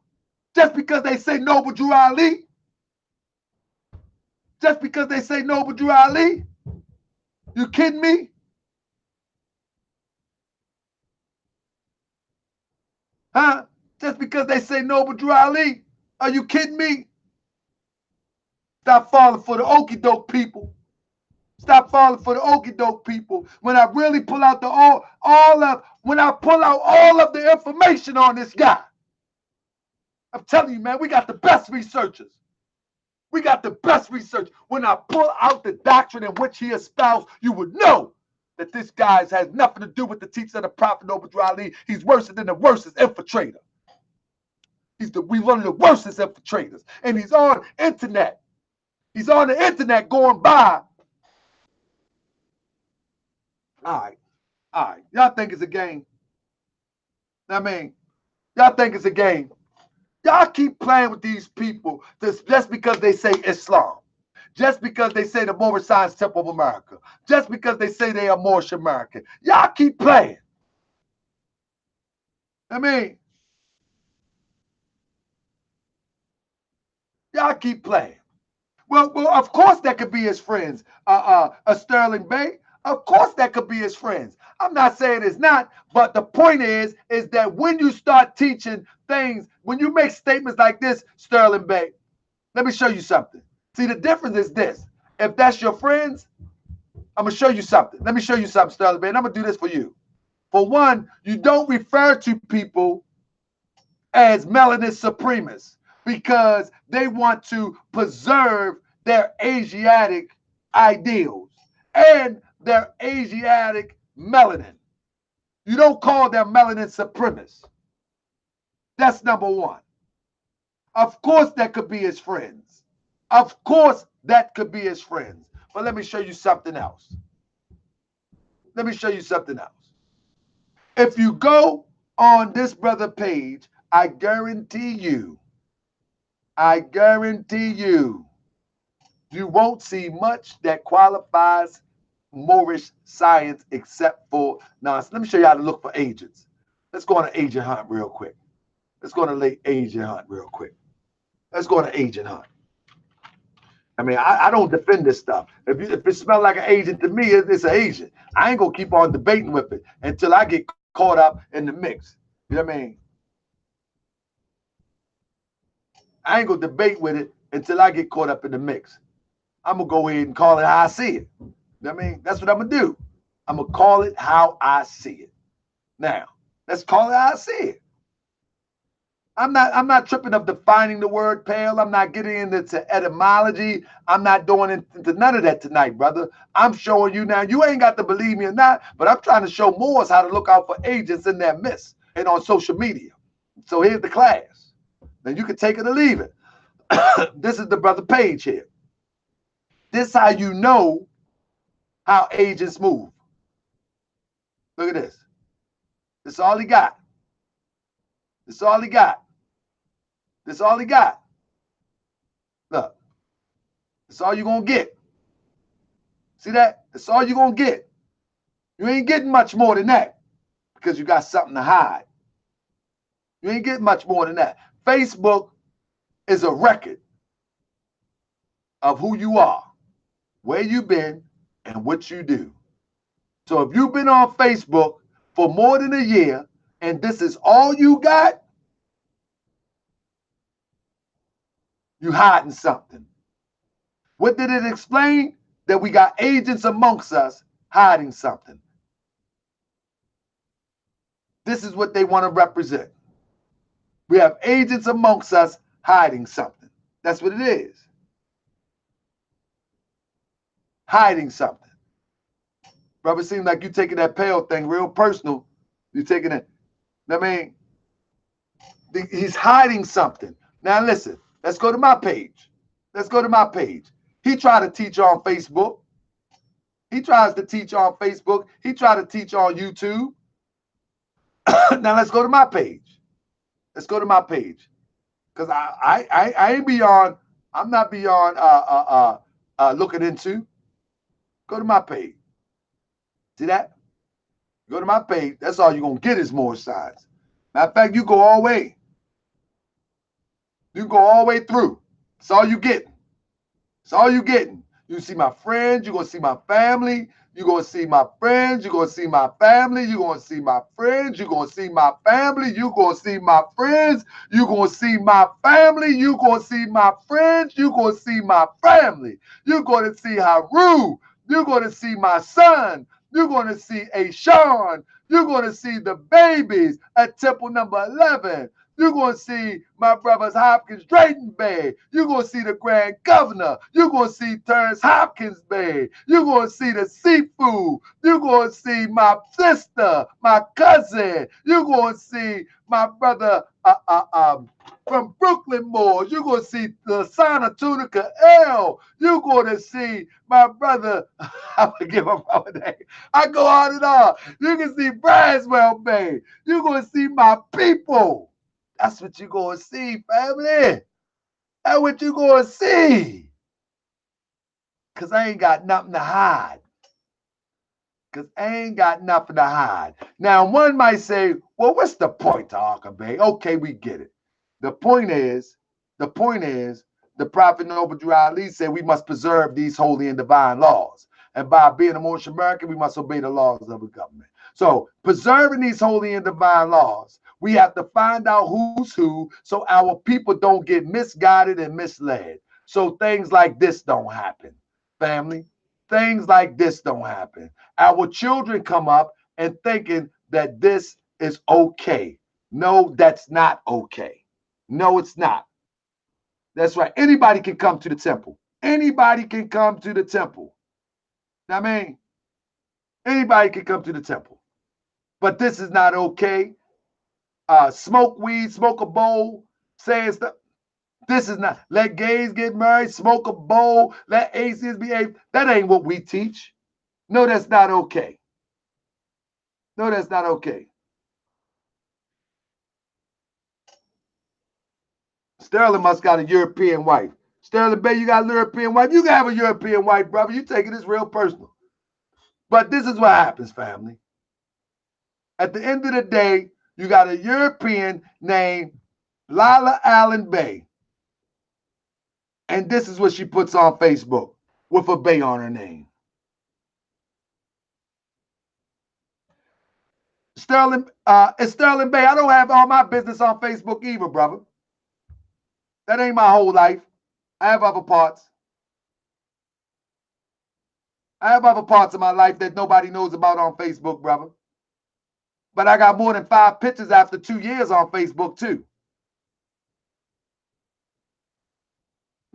Just because they say Noble Drew Ali. Just because they say Noble Drew Ali. You kidding me? Huh? Just because they say Noble Drew Ali. Are you kidding me? Stop falling for the okie doke people. Stop falling for the okie doke people. When I really pull out when I pull out all of the information on this guy, I'm telling you, man, we got the best researchers. We got the best research. When I pull out the doctrine in which he espoused, you would know that this guy has nothing to do with the teaching of the Prophet Noble Drew Ali. He's worse than the worstest infiltrator. He's one of the worstest infiltrators. And he's on internet. He's on the internet going by. All right. Y'all think it's a game? I mean, y'all think it's a game? Y'all keep playing with these people just because they say Islam. Just because they say the Moorish Science Temple of America. Just because they say they are Moorish American. Y'all keep playing. I mean, y'all keep playing. Well, of course that could be his friends. A Sterling Bay. Of course that could be his friends. I'm not saying it's not, but the point is that when you start teaching things, when you make statements like this, Sterling Bay, let me show you something. See, the difference is this. if that's your friends, I'm gonna show you something. Let me show you something, Sterling, man. I'm gonna do this for you. For one, you don't refer to people as melanin supremacists because they want to preserve their Asiatic ideals and their Asiatic melanin. You don't call them melanin supremacists. That's number one. Of course, that could be his friends. Of course, that could be his friends. But let me show you something else. Let me show you something else. If you go on this brother page, I guarantee you, you won't see much that qualifies Moorish science except for nonsense. Let me show you how to look for agents. Let's go on an agent hunt real quick. Let's go on a agent hunt real quick. Let's go on an agent hunt. I mean, I don't defend this stuff. If it smells like an agent to me, it's an agent. I ain't gonna keep on debating with it until I get caught up in the mix. You know what I mean? I ain't gonna debate with it until I get caught up in the mix. I'm gonna go ahead and call it how I see it. You know what I mean? That's what I'm gonna do. I'm gonna call it how I see it. Now, let's call it how I see it. I'm not tripping up defining the word pale. I'm not getting into etymology. I'm not doing into none of that tonight, brother. I'm showing you now. You ain't got to believe me or not, but I'm trying to show Moors how to look out for agents in their midst and on social media. So here's the class. Now you can take it or leave it. This is the brother page here. This is how you know how agents move. Look at this. This is all he got. This is all he got. This is all he got. Look. That's all you're going to get. See that? That's all you're going to get. You ain't getting much more than that because you got something to hide. You ain't getting much more than that. Facebook is a record of who you are, where you've been, and what you do. So if you've been on Facebook for more than a year and this is all you got, you hiding something. What did it explain? That we got agents amongst us hiding something. This is what they want to represent. We have agents amongst us hiding something. That's what it is. Hiding something. Brother, seems like you taking that pale thing real personal. You taking it. I mean, he's hiding something. Now listen, let's go to my page. Let's go to my page. He tried to teach on Facebook. He tries to teach on Facebook. He tried to teach on YouTube. Now let's go to my page. Let's go to my page. Because I ain't beyond, I'm not beyond looking into. Go to my page. See that? Go to my page. That's all you're going to get is more signs. Matter of fact, you go all the way. You go all the way through. That's all you getting. That's all you getting. You see my friends. You're going to see my family. You're going to see my friends. You're going to see my family. You're going to see my friends. You're going to see my family. You're going to see my friends. You're going to see my family. You're going to see my friends. You're going to see my family. You're going to see Haru. You're going to see my son. You're going to see Ashawn. You're going to see the babies at Temple number 11. You're going to see my brothers Hopkins Drayton Bay. You're going to see the Grand Governor. You're going to see Terrence Hopkins Bay. You're going to see the seafood. You're going to see my sister, my cousin. You're going to see my brother from Brooklyn Moors. You're going to see the son of Tunica L. You're going to see my brother. I forget my brother's name. I go on and on. You can see Braswell Bay. You're going to see my people. That's what you're going to see, family. That's what you're going to see. Because I ain't got nothing to hide. Because I ain't got nothing to hide. Now, one might say, well, what's the point to Bay? Okay, we get it. The point is, the Prophet Noble Drew Ali said we must preserve these holy and divine laws. And by being a Moorish American, we must obey the laws of the government. So, preserving these holy and divine laws, we have to find out who's who so our people don't get misguided and misled. So things like this don't happen. family, things like this don't happen. Our children come up and thinking that this is okay. No, that's not okay. No, it's not. That's right. Anybody can come to the temple. Anybody can come to the temple. I mean, anybody can come to the temple. But this is not okay. Smoke weed, smoke a bowl, saying stuff. This is not. Let gays get married, smoke a bowl, let atheists behave. That ain't what we teach. No, that's not okay. No, that's not okay. Sterling must got a European wife. Sterling Bay, you got a European wife. You can have a European wife, brother. You taking this real personal. But this is what happens, family. At the end of the day, you got a European named Lila Allen Bay. And this is what she puts on Facebook with a Bay on her name. Sterling, it's Sterling Bay. I don't have all my business on Facebook either, brother. That ain't my whole life. I have other parts. I have other parts of my life that nobody knows about on Facebook, brother. But I got more than 5 pictures after 2 years on Facebook, too.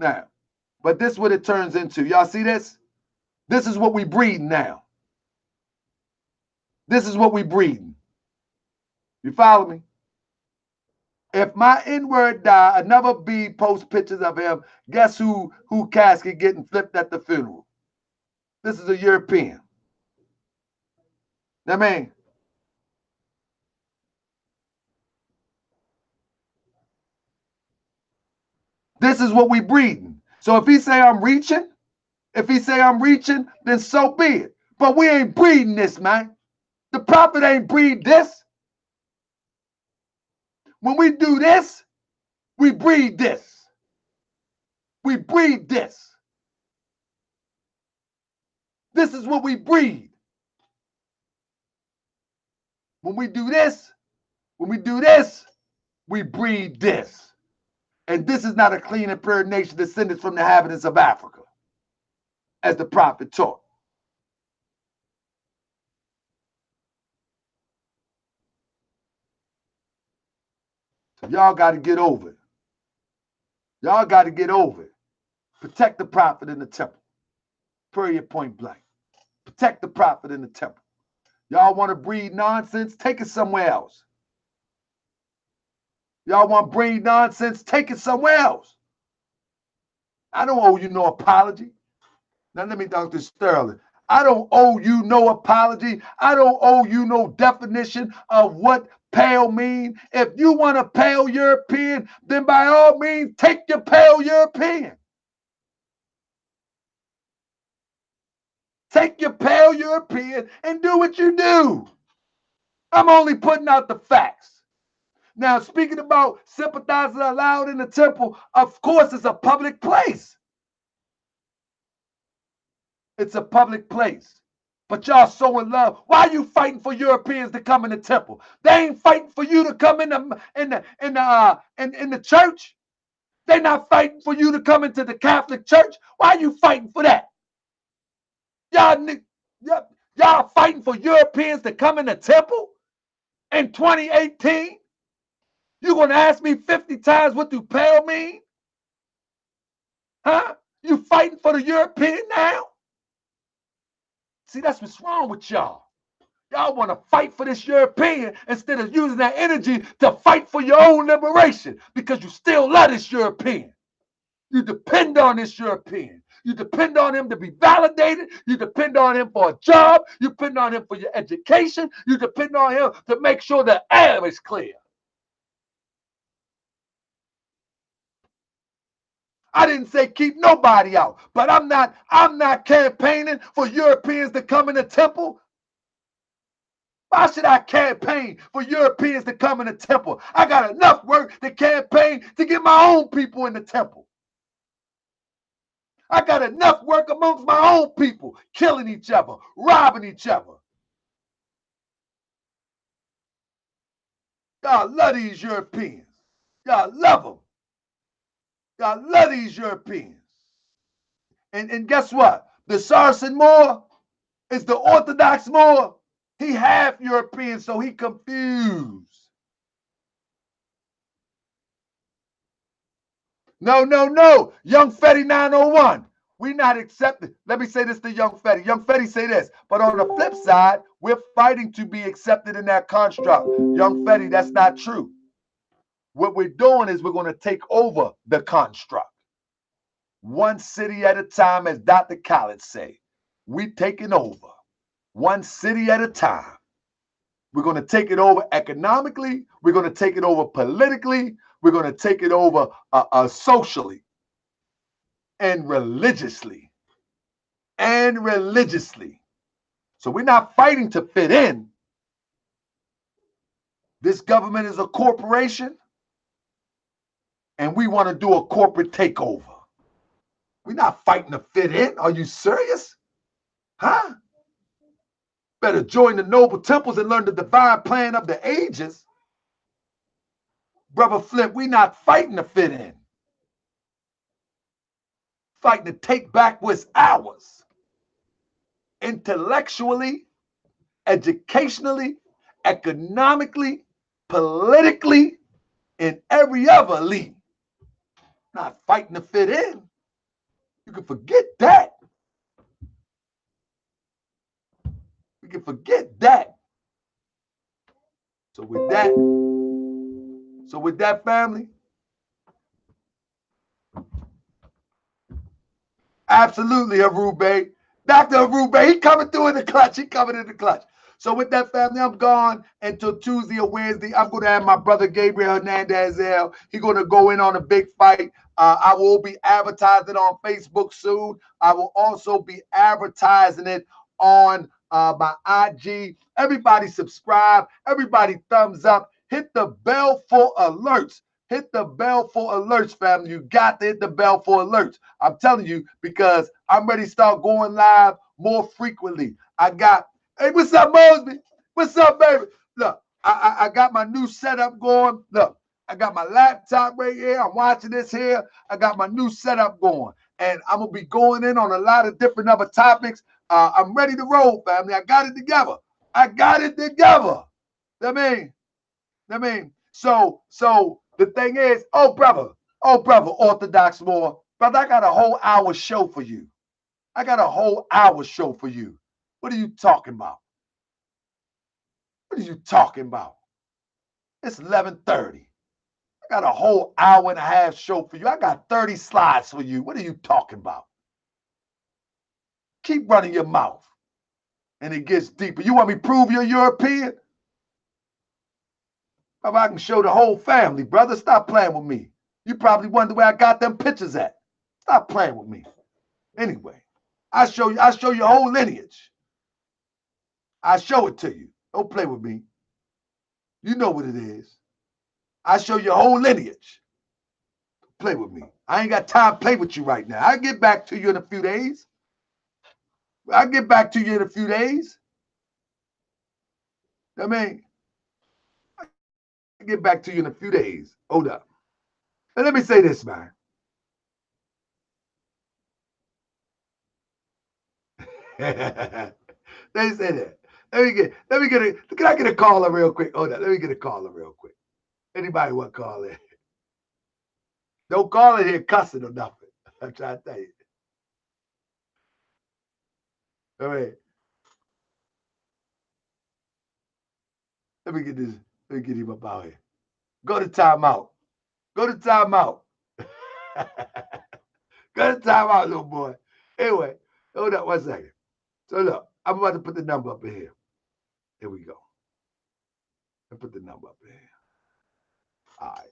Now, but this is what it turns into. Y'all see this? This is what we breeding now. This is what we breeding. You follow me? If my N-word die, another B posts pictures of him, guess who casket getting flipped at the funeral? This is a European. I mean, this is what we breeding. So if he say I'm reaching, then so be it. But we ain't breeding this, man. The prophet ain't breed this. When we do this, we breed this. We breed this. This is what we breed. When we do this, we breed this. And this is not a clean and pure nation descended from the inhabitants of Africa, as the prophet taught. So y'all got to get over it. Y'all got to get over it. Protect the prophet in the temple. Period, point blank. Protect the prophet in the temple. Y'all want to breed nonsense? Take it somewhere else. Y'all want to breed nonsense? Take it somewhere else. I don't owe you no apology. Now let me Dr. Sterling. I don't owe you no apology. I don't owe you no definition of what pale mean. If you want a pale European, then by all means, take your pale European. Take your pale European and do what you do. I'm only putting out the facts. Now, speaking about sympathizers allowed in the temple, of course, it's a public place. It's a public place. But y'all so in love. Why are you fighting for Europeans to come in the temple? They ain't fighting for you to come in the church. They're not fighting for you to come into the Catholic Church. Why are you fighting for that? Y'all fighting for Europeans to come in the temple in 2018? You gonna ask me 50 times what do pale mean? Huh? You fighting for the European now? See, that's what's wrong with y'all. Y'all want to fight for this European instead of using that energy to fight for your own liberation because you still love this European. You depend on this European. You depend on him to be validated. You depend on him for a job. You depend on him for your education. You depend on him to make sure the air is clear. I didn't say keep nobody out, but I'm not campaigning for Europeans to come in the temple. Why should I campaign for Europeans to come in the temple? I got enough work to campaign to get my own people in the temple. I got enough work amongst my own people, killing each other, robbing each other. Y'all love these Europeans. Y'all love them. Y'all love these Europeans. And guess what? The Saracen Moor is the Orthodox Moor. He half European, so he confused. No, no, no. Young Fetty 901. We not accepted. Let me say this to Young Fetty. Young Fetty say this. But on the flip side, we're fighting to be accepted in that construct. Young Fetty, that's not true. What we're doing is we're going to take over the construct. One city at a time, as Dr. Khaled say. We taking over. One city at a time. We're going to take it over economically. We're going to take it over politically. We're going to take it over socially and religiously. And religiously. So we're not fighting to fit in. This government is a corporation, and we want to do a corporate takeover. We're not fighting to fit in. Are you serious? Huh? Better join the noble temples and learn the divine plan of the ages. Brother Flip, we're not fighting to fit in. Fighting to take back what's ours. Intellectually, educationally, economically, politically, and every other league. Not fighting to fit in. You can forget that. We can forget that. So with that, family, absolutely, Arube. Dr. Arube, he coming through in the clutch. He coming in the clutch. So with that, family, I'm gone until Tuesday or Wednesday. I'm going to have my brother Gabriel Hernandez. He's going to go in on a big fight. I will be advertising on Facebook soon. I will also be advertising it on my IG. Everybody subscribe. Everybody thumbs up. Hit the bell for alerts. Hit the bell for alerts, family. You got to hit the bell for alerts. I'm telling you, because I'm ready to start going live more frequently. Hey, what's up, Mosby? What's up, baby? Look, I got my new setup going. Look, I got my laptop right here. I'm watching this here. I got my new setup going. And I'm going to be going in on a lot of different other topics. I'm ready to roll, family. I got it together. I got it together. I mean, so the thing is, oh, brother, Orthodox Moor, brother, I got a whole hour show for you. I got a whole hour show for you. What are you talking about? What are you talking about? It's 11:30. I got a whole hour and a half show for you. I got 30 slides for you. What are you talking about? Keep running your mouth. And it gets deeper. You want me to prove you're European? I can show the whole family, brother. Stop playing with me. You probably wonder where I got them pictures at. Stop playing with me. Anyway, I show your whole lineage. I show it to you. Don't play with me. You know what it is. I show your whole lineage. Play with me. I ain't got time to play with you right now. I'll get back to you in a few days. I mean, I'll get back to you in a few days. Hold up. And let me say this, man. They say that. Can I get a caller real quick? Hold up. Let me get a caller real quick. Anybody want to call in? Don't call in here cussing or nothing. I'm trying to tell you. All right. Let me get him up out here. Go to timeout. Go to timeout, little boy. Anyway, hold up 1 second. So look, I'm about to put the number up in here. Here we go. I put the number up in here. All right.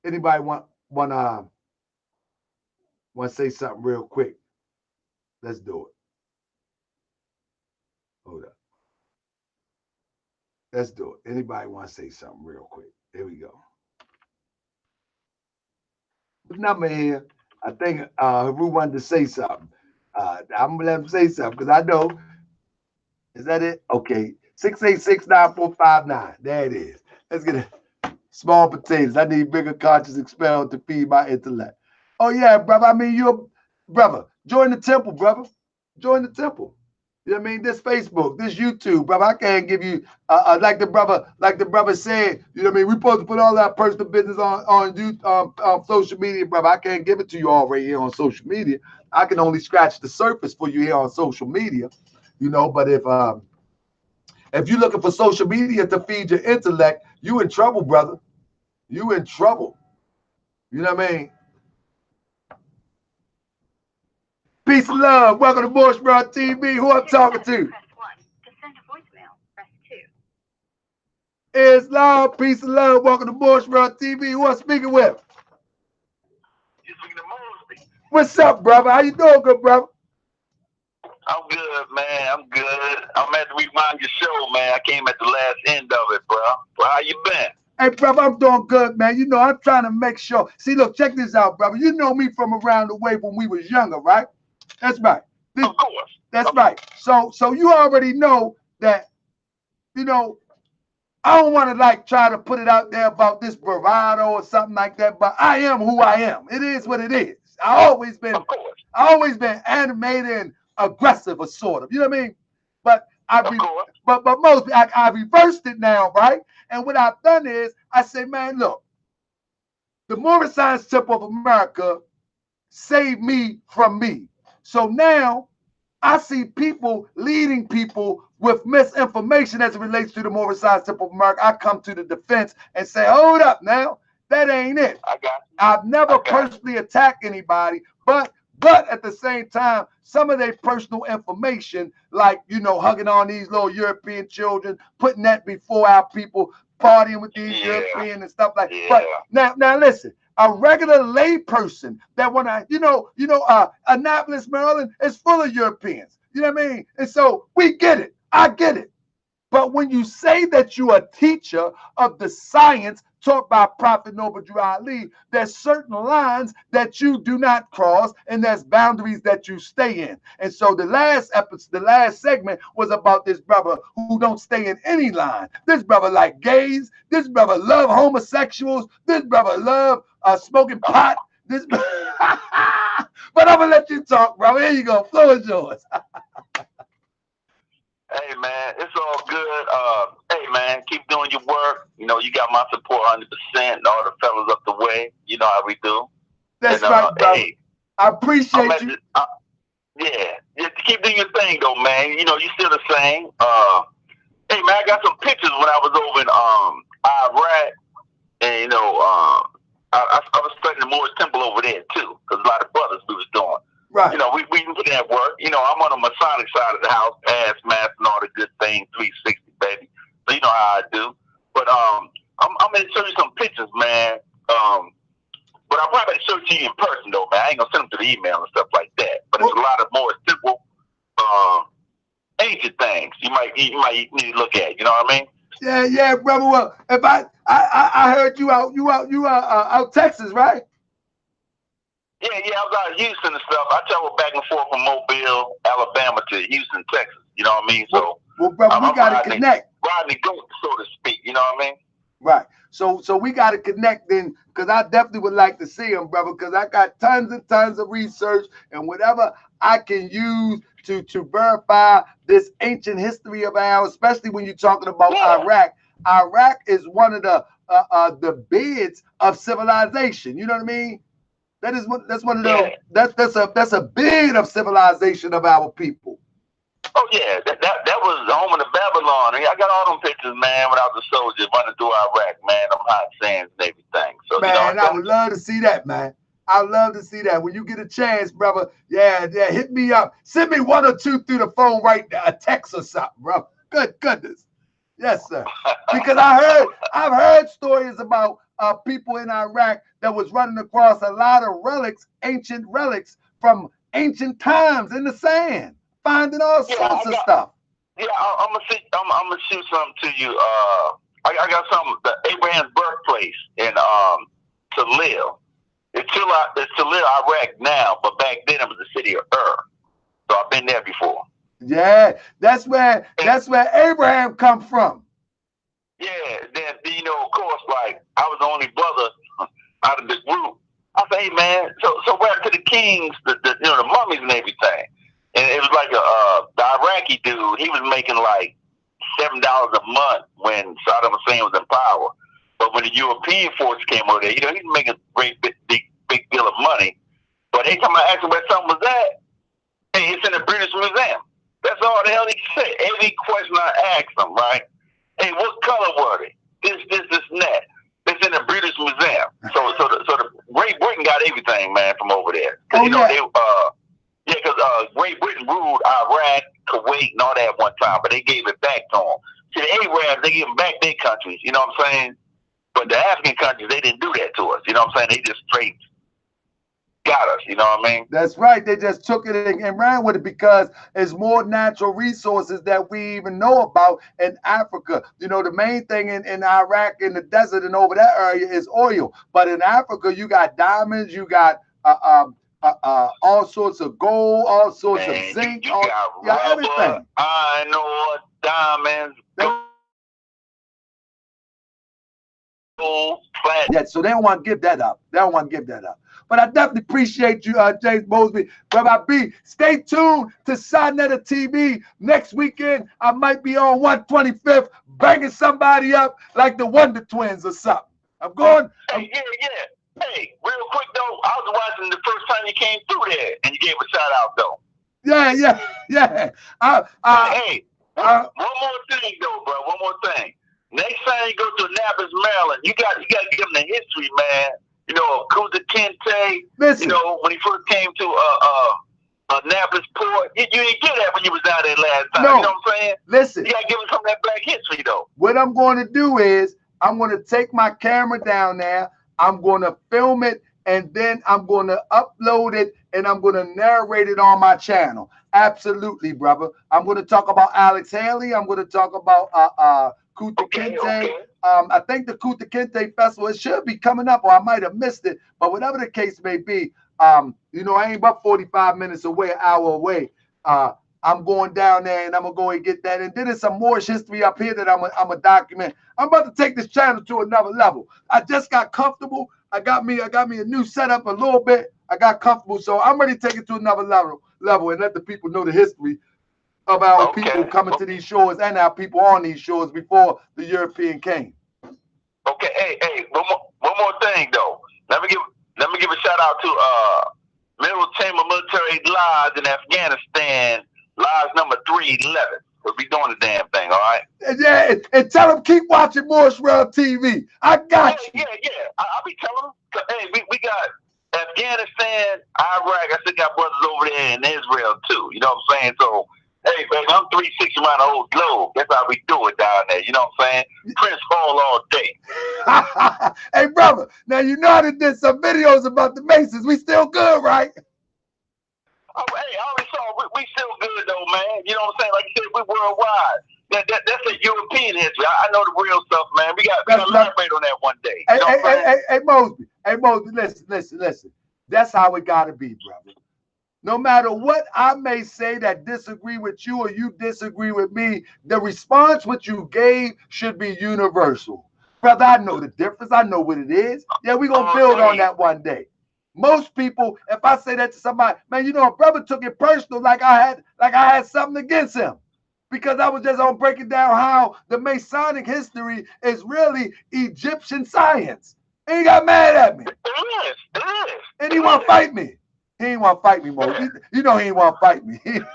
Anybody want to say something real quick? Let's do it. Hold up. Let's do it. Anybody want to say something real quick? Here we go. The number here, I think Haru wanted to say something. I'm going to let him say something because I know. Is that it? Okay. 686-9459. There it is. Let's get it. Small potatoes. I need bigger conscious expelled to feed my intellect. Oh, yeah, brother. I mean, brother. Join the temple, brother. Join the temple. You know what I mean? This Facebook, this YouTube, brother. I can't give you like the brother said. You know what I mean? We supposed to put all our personal business on social media, brother. I can't give it to you all right here on social media. I can only scratch the surface for you here on social media. You know, but if you're looking for social media to feed your intellect, you in trouble, brother. You in trouble. You know what I mean? Peace and love. Welcome to Moorish World TV. Who I'm talking to? Press 1. To send a voicemail, press 2. Islam. Peace and love. Welcome to Moorish World TV. Who I'm speaking with? You're speaking to Mosley. What's up, brother? How you doing, good brother? I'm good, man. I'm good. I'm at the Rewind Your Show, man. I came at the last end of it, bro. Well, how you been? Hey, brother, I'm doing good, man. You know, I'm trying to make sure. See, look, check this out, brother. You know me from around the way when we was younger, right? That's right. Of course. That's right. So you already know that, you know, I don't want to like try to put it out there about this bravado or something like that, but I am who I am. It is what it is. I always been animated and aggressive, or sort of. You know what I mean? But I reversed it now, right? And what I've done is I say, man, look, the Moorish Science Temple of America saved me from me. So now I see people leading people with misinformation as it relates to the Moorish Science Temple of America. I come to the defense and say, hold up now, that ain't it. I got you. I've never personally attacked anybody, but at the same time, some of their personal information, like, you know, hugging on these little European children, putting that before our people, partying with these Europeans and stuff like that. But now listen, a regular lay person that when Annapolis, Maryland is full of Europeans. You know what I mean? And so we get it. I get it. But when you say that you're a teacher of the science taught by Prophet Noble Drew Ali, there's certain lines that you do not cross, and there's boundaries that you stay in. And so the last segment was about this brother who don't stay in any line. This brother like gays. This brother love homosexuals. This brother love smoking pot. This, but I'm gonna let you talk, bro. Here you go. Floor is yours. Hey, man, it's all good. Hey, man, keep doing your work. You know, you got my support 100%, and all the fellas up the way. You know how we do. That's right, bro. Hey, I appreciate you. Yeah, keep doing your thing, though, man. You know, you still the same. Hey, man, I got some pictures when I was over in Iraq, and, you know, I was studying the Moorish Temple over there, too, because a lot of brothers we was doing. Right. You know, we put in that work. You know, I'm on the Masonic side of the house, ass, mask, and all the good things, 360, baby. So you know how I do. But I'm going to show you some pictures, man. But I'll probably show it to you in person, though, man. I ain't going to send them to the email and stuff like that. But it's a lot of more simple, ancient things you might need to look at. You know what I mean? Yeah, brother. Well, if I heard you out Texas, right? Yeah, I was out of Houston and stuff. I traveled back and forth from Mobile, Alabama to Houston, Texas. You know what I mean? So, well brother, we got to connect. Riding the goat, so to speak. You know what I mean? Right. So we got to connect then, because I definitely would like to see him, brother, because I got tons and tons of research and whatever I can use to verify this ancient history of ours, especially when you're talking about Iraq. Iraq is one of the beds of civilization. You know what I mean? That's one of those. That's a bed of civilization of our people. Oh yeah, that was the home of the Babylon. I got all them pictures, man, when I was a soldier running through Iraq, man. Them hot sands and everything. So man, I would love to see that, man. I'd love to see that when you get a chance, brother. Yeah, hit me up. Send me one or two through the phone right now, a text or something, bro. Good goodness. Yes, sir. Because I've heard stories about people in Iraq that was running across a lot of relics, ancient relics from ancient times in the sand, finding all sorts of stuff. Yeah, I'm gonna shoot something to you. I got some Abraham's birthplace in Talil. It's Talil, Iraq now, but back then it was the city of Ur. So I've been there before. Yeah, that's where Abraham come from. Yeah, then you know, of course, like I was the only brother out of this group. I said, hey man, so what happened to the kings, the you know, the mummies and everything? And it was like the Iraqi dude, he was making like $7 a month when Saddam Hussein was in power. But when the European force came over there, you know, he's making a great big deal of money. But every time I asked him where something was at, hey, it's in the British Museum. That's all the hell he said. Every question I asked him, right? Hey, what color were they? This, and that. It's in the British Museum. So the Great Britain got everything, man, from over there. Cause you know because Great Britain ruled Iraq, Kuwait, and all that at one time, but they gave it back to them. See, the Arabs, they gave them back their countries. You know what I'm saying? But the African countries, they didn't do that to us. You know what I'm saying? They just straight got us. You know what I mean? That's right. They just took it and ran with it because there's more natural resources that we even know about in Africa. You know, the main thing in Iraq, in the desert and over that area is oil. But in Africa, you got diamonds, you got all sorts of gold, all sorts of zinc, you got rubber, everything. Iron ore, diamonds, gold, platinum. Yeah, so they don't want to give that up. They don't want to give that up. But I definitely appreciate you, James Mosby. Brother B, stay tuned to Nationality TV. Next weekend, I might be on 125th, banging somebody up like the Wonder Twins or something. I'm going. Hey, yeah. Hey, real quick, though, I was watching the first time you came through there, and you gave a shout-out, though. Yeah. Hey, one more thing, though, bro. One more thing. Next time you go to Annapolis, Maryland, you got to give them the history, man. You know, Kunta Kinte, you know, when he first came to Annapolis Port, you didn't get that when you was down there last time. No. You know what I'm saying? Listen. You got to give them some of that black history, though. What I'm going to do is I'm going to take my camera down there. I'm going to film it, and then I'm going to upload it, and I'm going to narrate it on my channel. Absolutely, brother. I'm going to talk about Alex Haley. I'm going to talk about Kunta Kinte. Okay. I think the Kunta Kinte Festival, it should be coming up, or I might have missed it. But whatever the case may be, you know, I ain't about 45 minutes away, an hour away. I'm going down there, and I'm going to go and get that. And then there's some Moorish history up here that I'm a document. I'm about to take this channel to another level. I just got comfortable. I got me a new setup a little bit. I got comfortable, so I'm ready to take it to another level and let the people know the history of our people coming to these shores and our people on these shores before the European came. Okay, hey, one more thing though. Let me give a shout out to Middle Chamber Military Lodge in Afghanistan, Lodge number 311. We'll be doing the damn thing, all right? Yeah, and tell them keep watching Moorish World TV. I got you. Yeah. I'll be telling them. Hey, we got Afghanistan, Iraq. I still got brothers over there in Israel too. You know what I'm saying? So, hey, man, I'm 360 around the whole globe. That's how we do it down there. You know what I'm saying? Prince Hall all day. Hey, brother, now you know I did some videos about the Masons. We still good, right? Oh, hey, I already saw we still good though, man. You know what I'm saying? Like you said, we worldwide. That's a European history. I know the real stuff, man. We got to elaborate on that one day. You know what I'm saying? Hey, Mosby, listen. That's how it got to be, brother. No matter what I may say that disagree with you or you disagree with me, the response what you gave should be universal. Brother, I know the difference. I know what it is. Yeah, we're going to build on that one day. Most people, if I say that to somebody, man, you know, a brother took it personal like I had something against him. Because I was just on breaking down how the Masonic history is really Egyptian science. And he got mad at me. It is. And he want to fight me. He ain't want to fight me, Mo. You know he ain't want to fight me. Hey,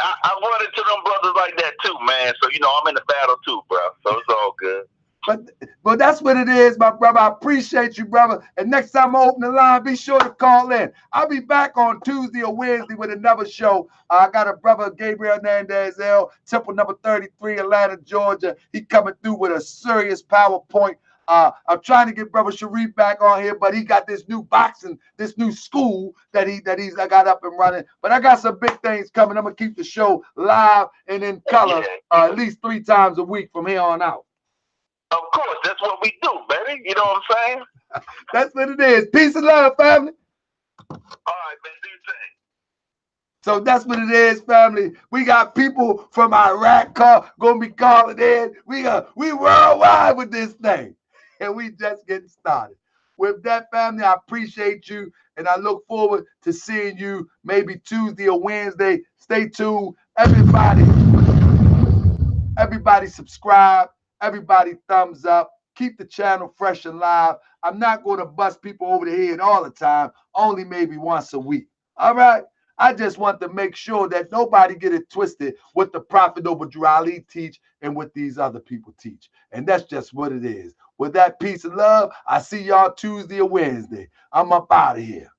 I run into them brothers like that too, man. So, you know, I'm in the battle too, bro. So it's all good. But that's what it is, my brother. I appreciate you, brother. And next time I open the line, be sure to call in. I'll be back on Tuesday or Wednesday with another show. I got a brother, Gabriel Hernandez, Temple number 33, Atlanta, Georgia. He coming through with a serious PowerPoint. I'm trying to get brother Sharif back on here, but he got this new boxing, this new school that he's got up and running. But I got some big things coming. I'm gonna keep the show live and in color at least 3 times a week from here on out. Of course, that's what we do, baby. You know what I'm saying? That's what it is. Peace and love, family. All right, man. Do your thing. So that's what it is, family. We got people from Iraq gonna be calling in. We worldwide with this thing, and we just getting started. With that, family, I appreciate you, and I look forward to seeing you maybe Tuesday or Wednesday. Stay tuned. Everybody subscribe. Everybody thumbs up. Keep the channel fresh and live. I'm not going to bust people over the head all the time, only maybe once a week. All right? I just want to make sure that nobody get it twisted what the Prophet Ali teach and what these other people teach. And that's just what it is. With that peace and love, I see y'all Tuesday or Wednesday. I'm up out of here.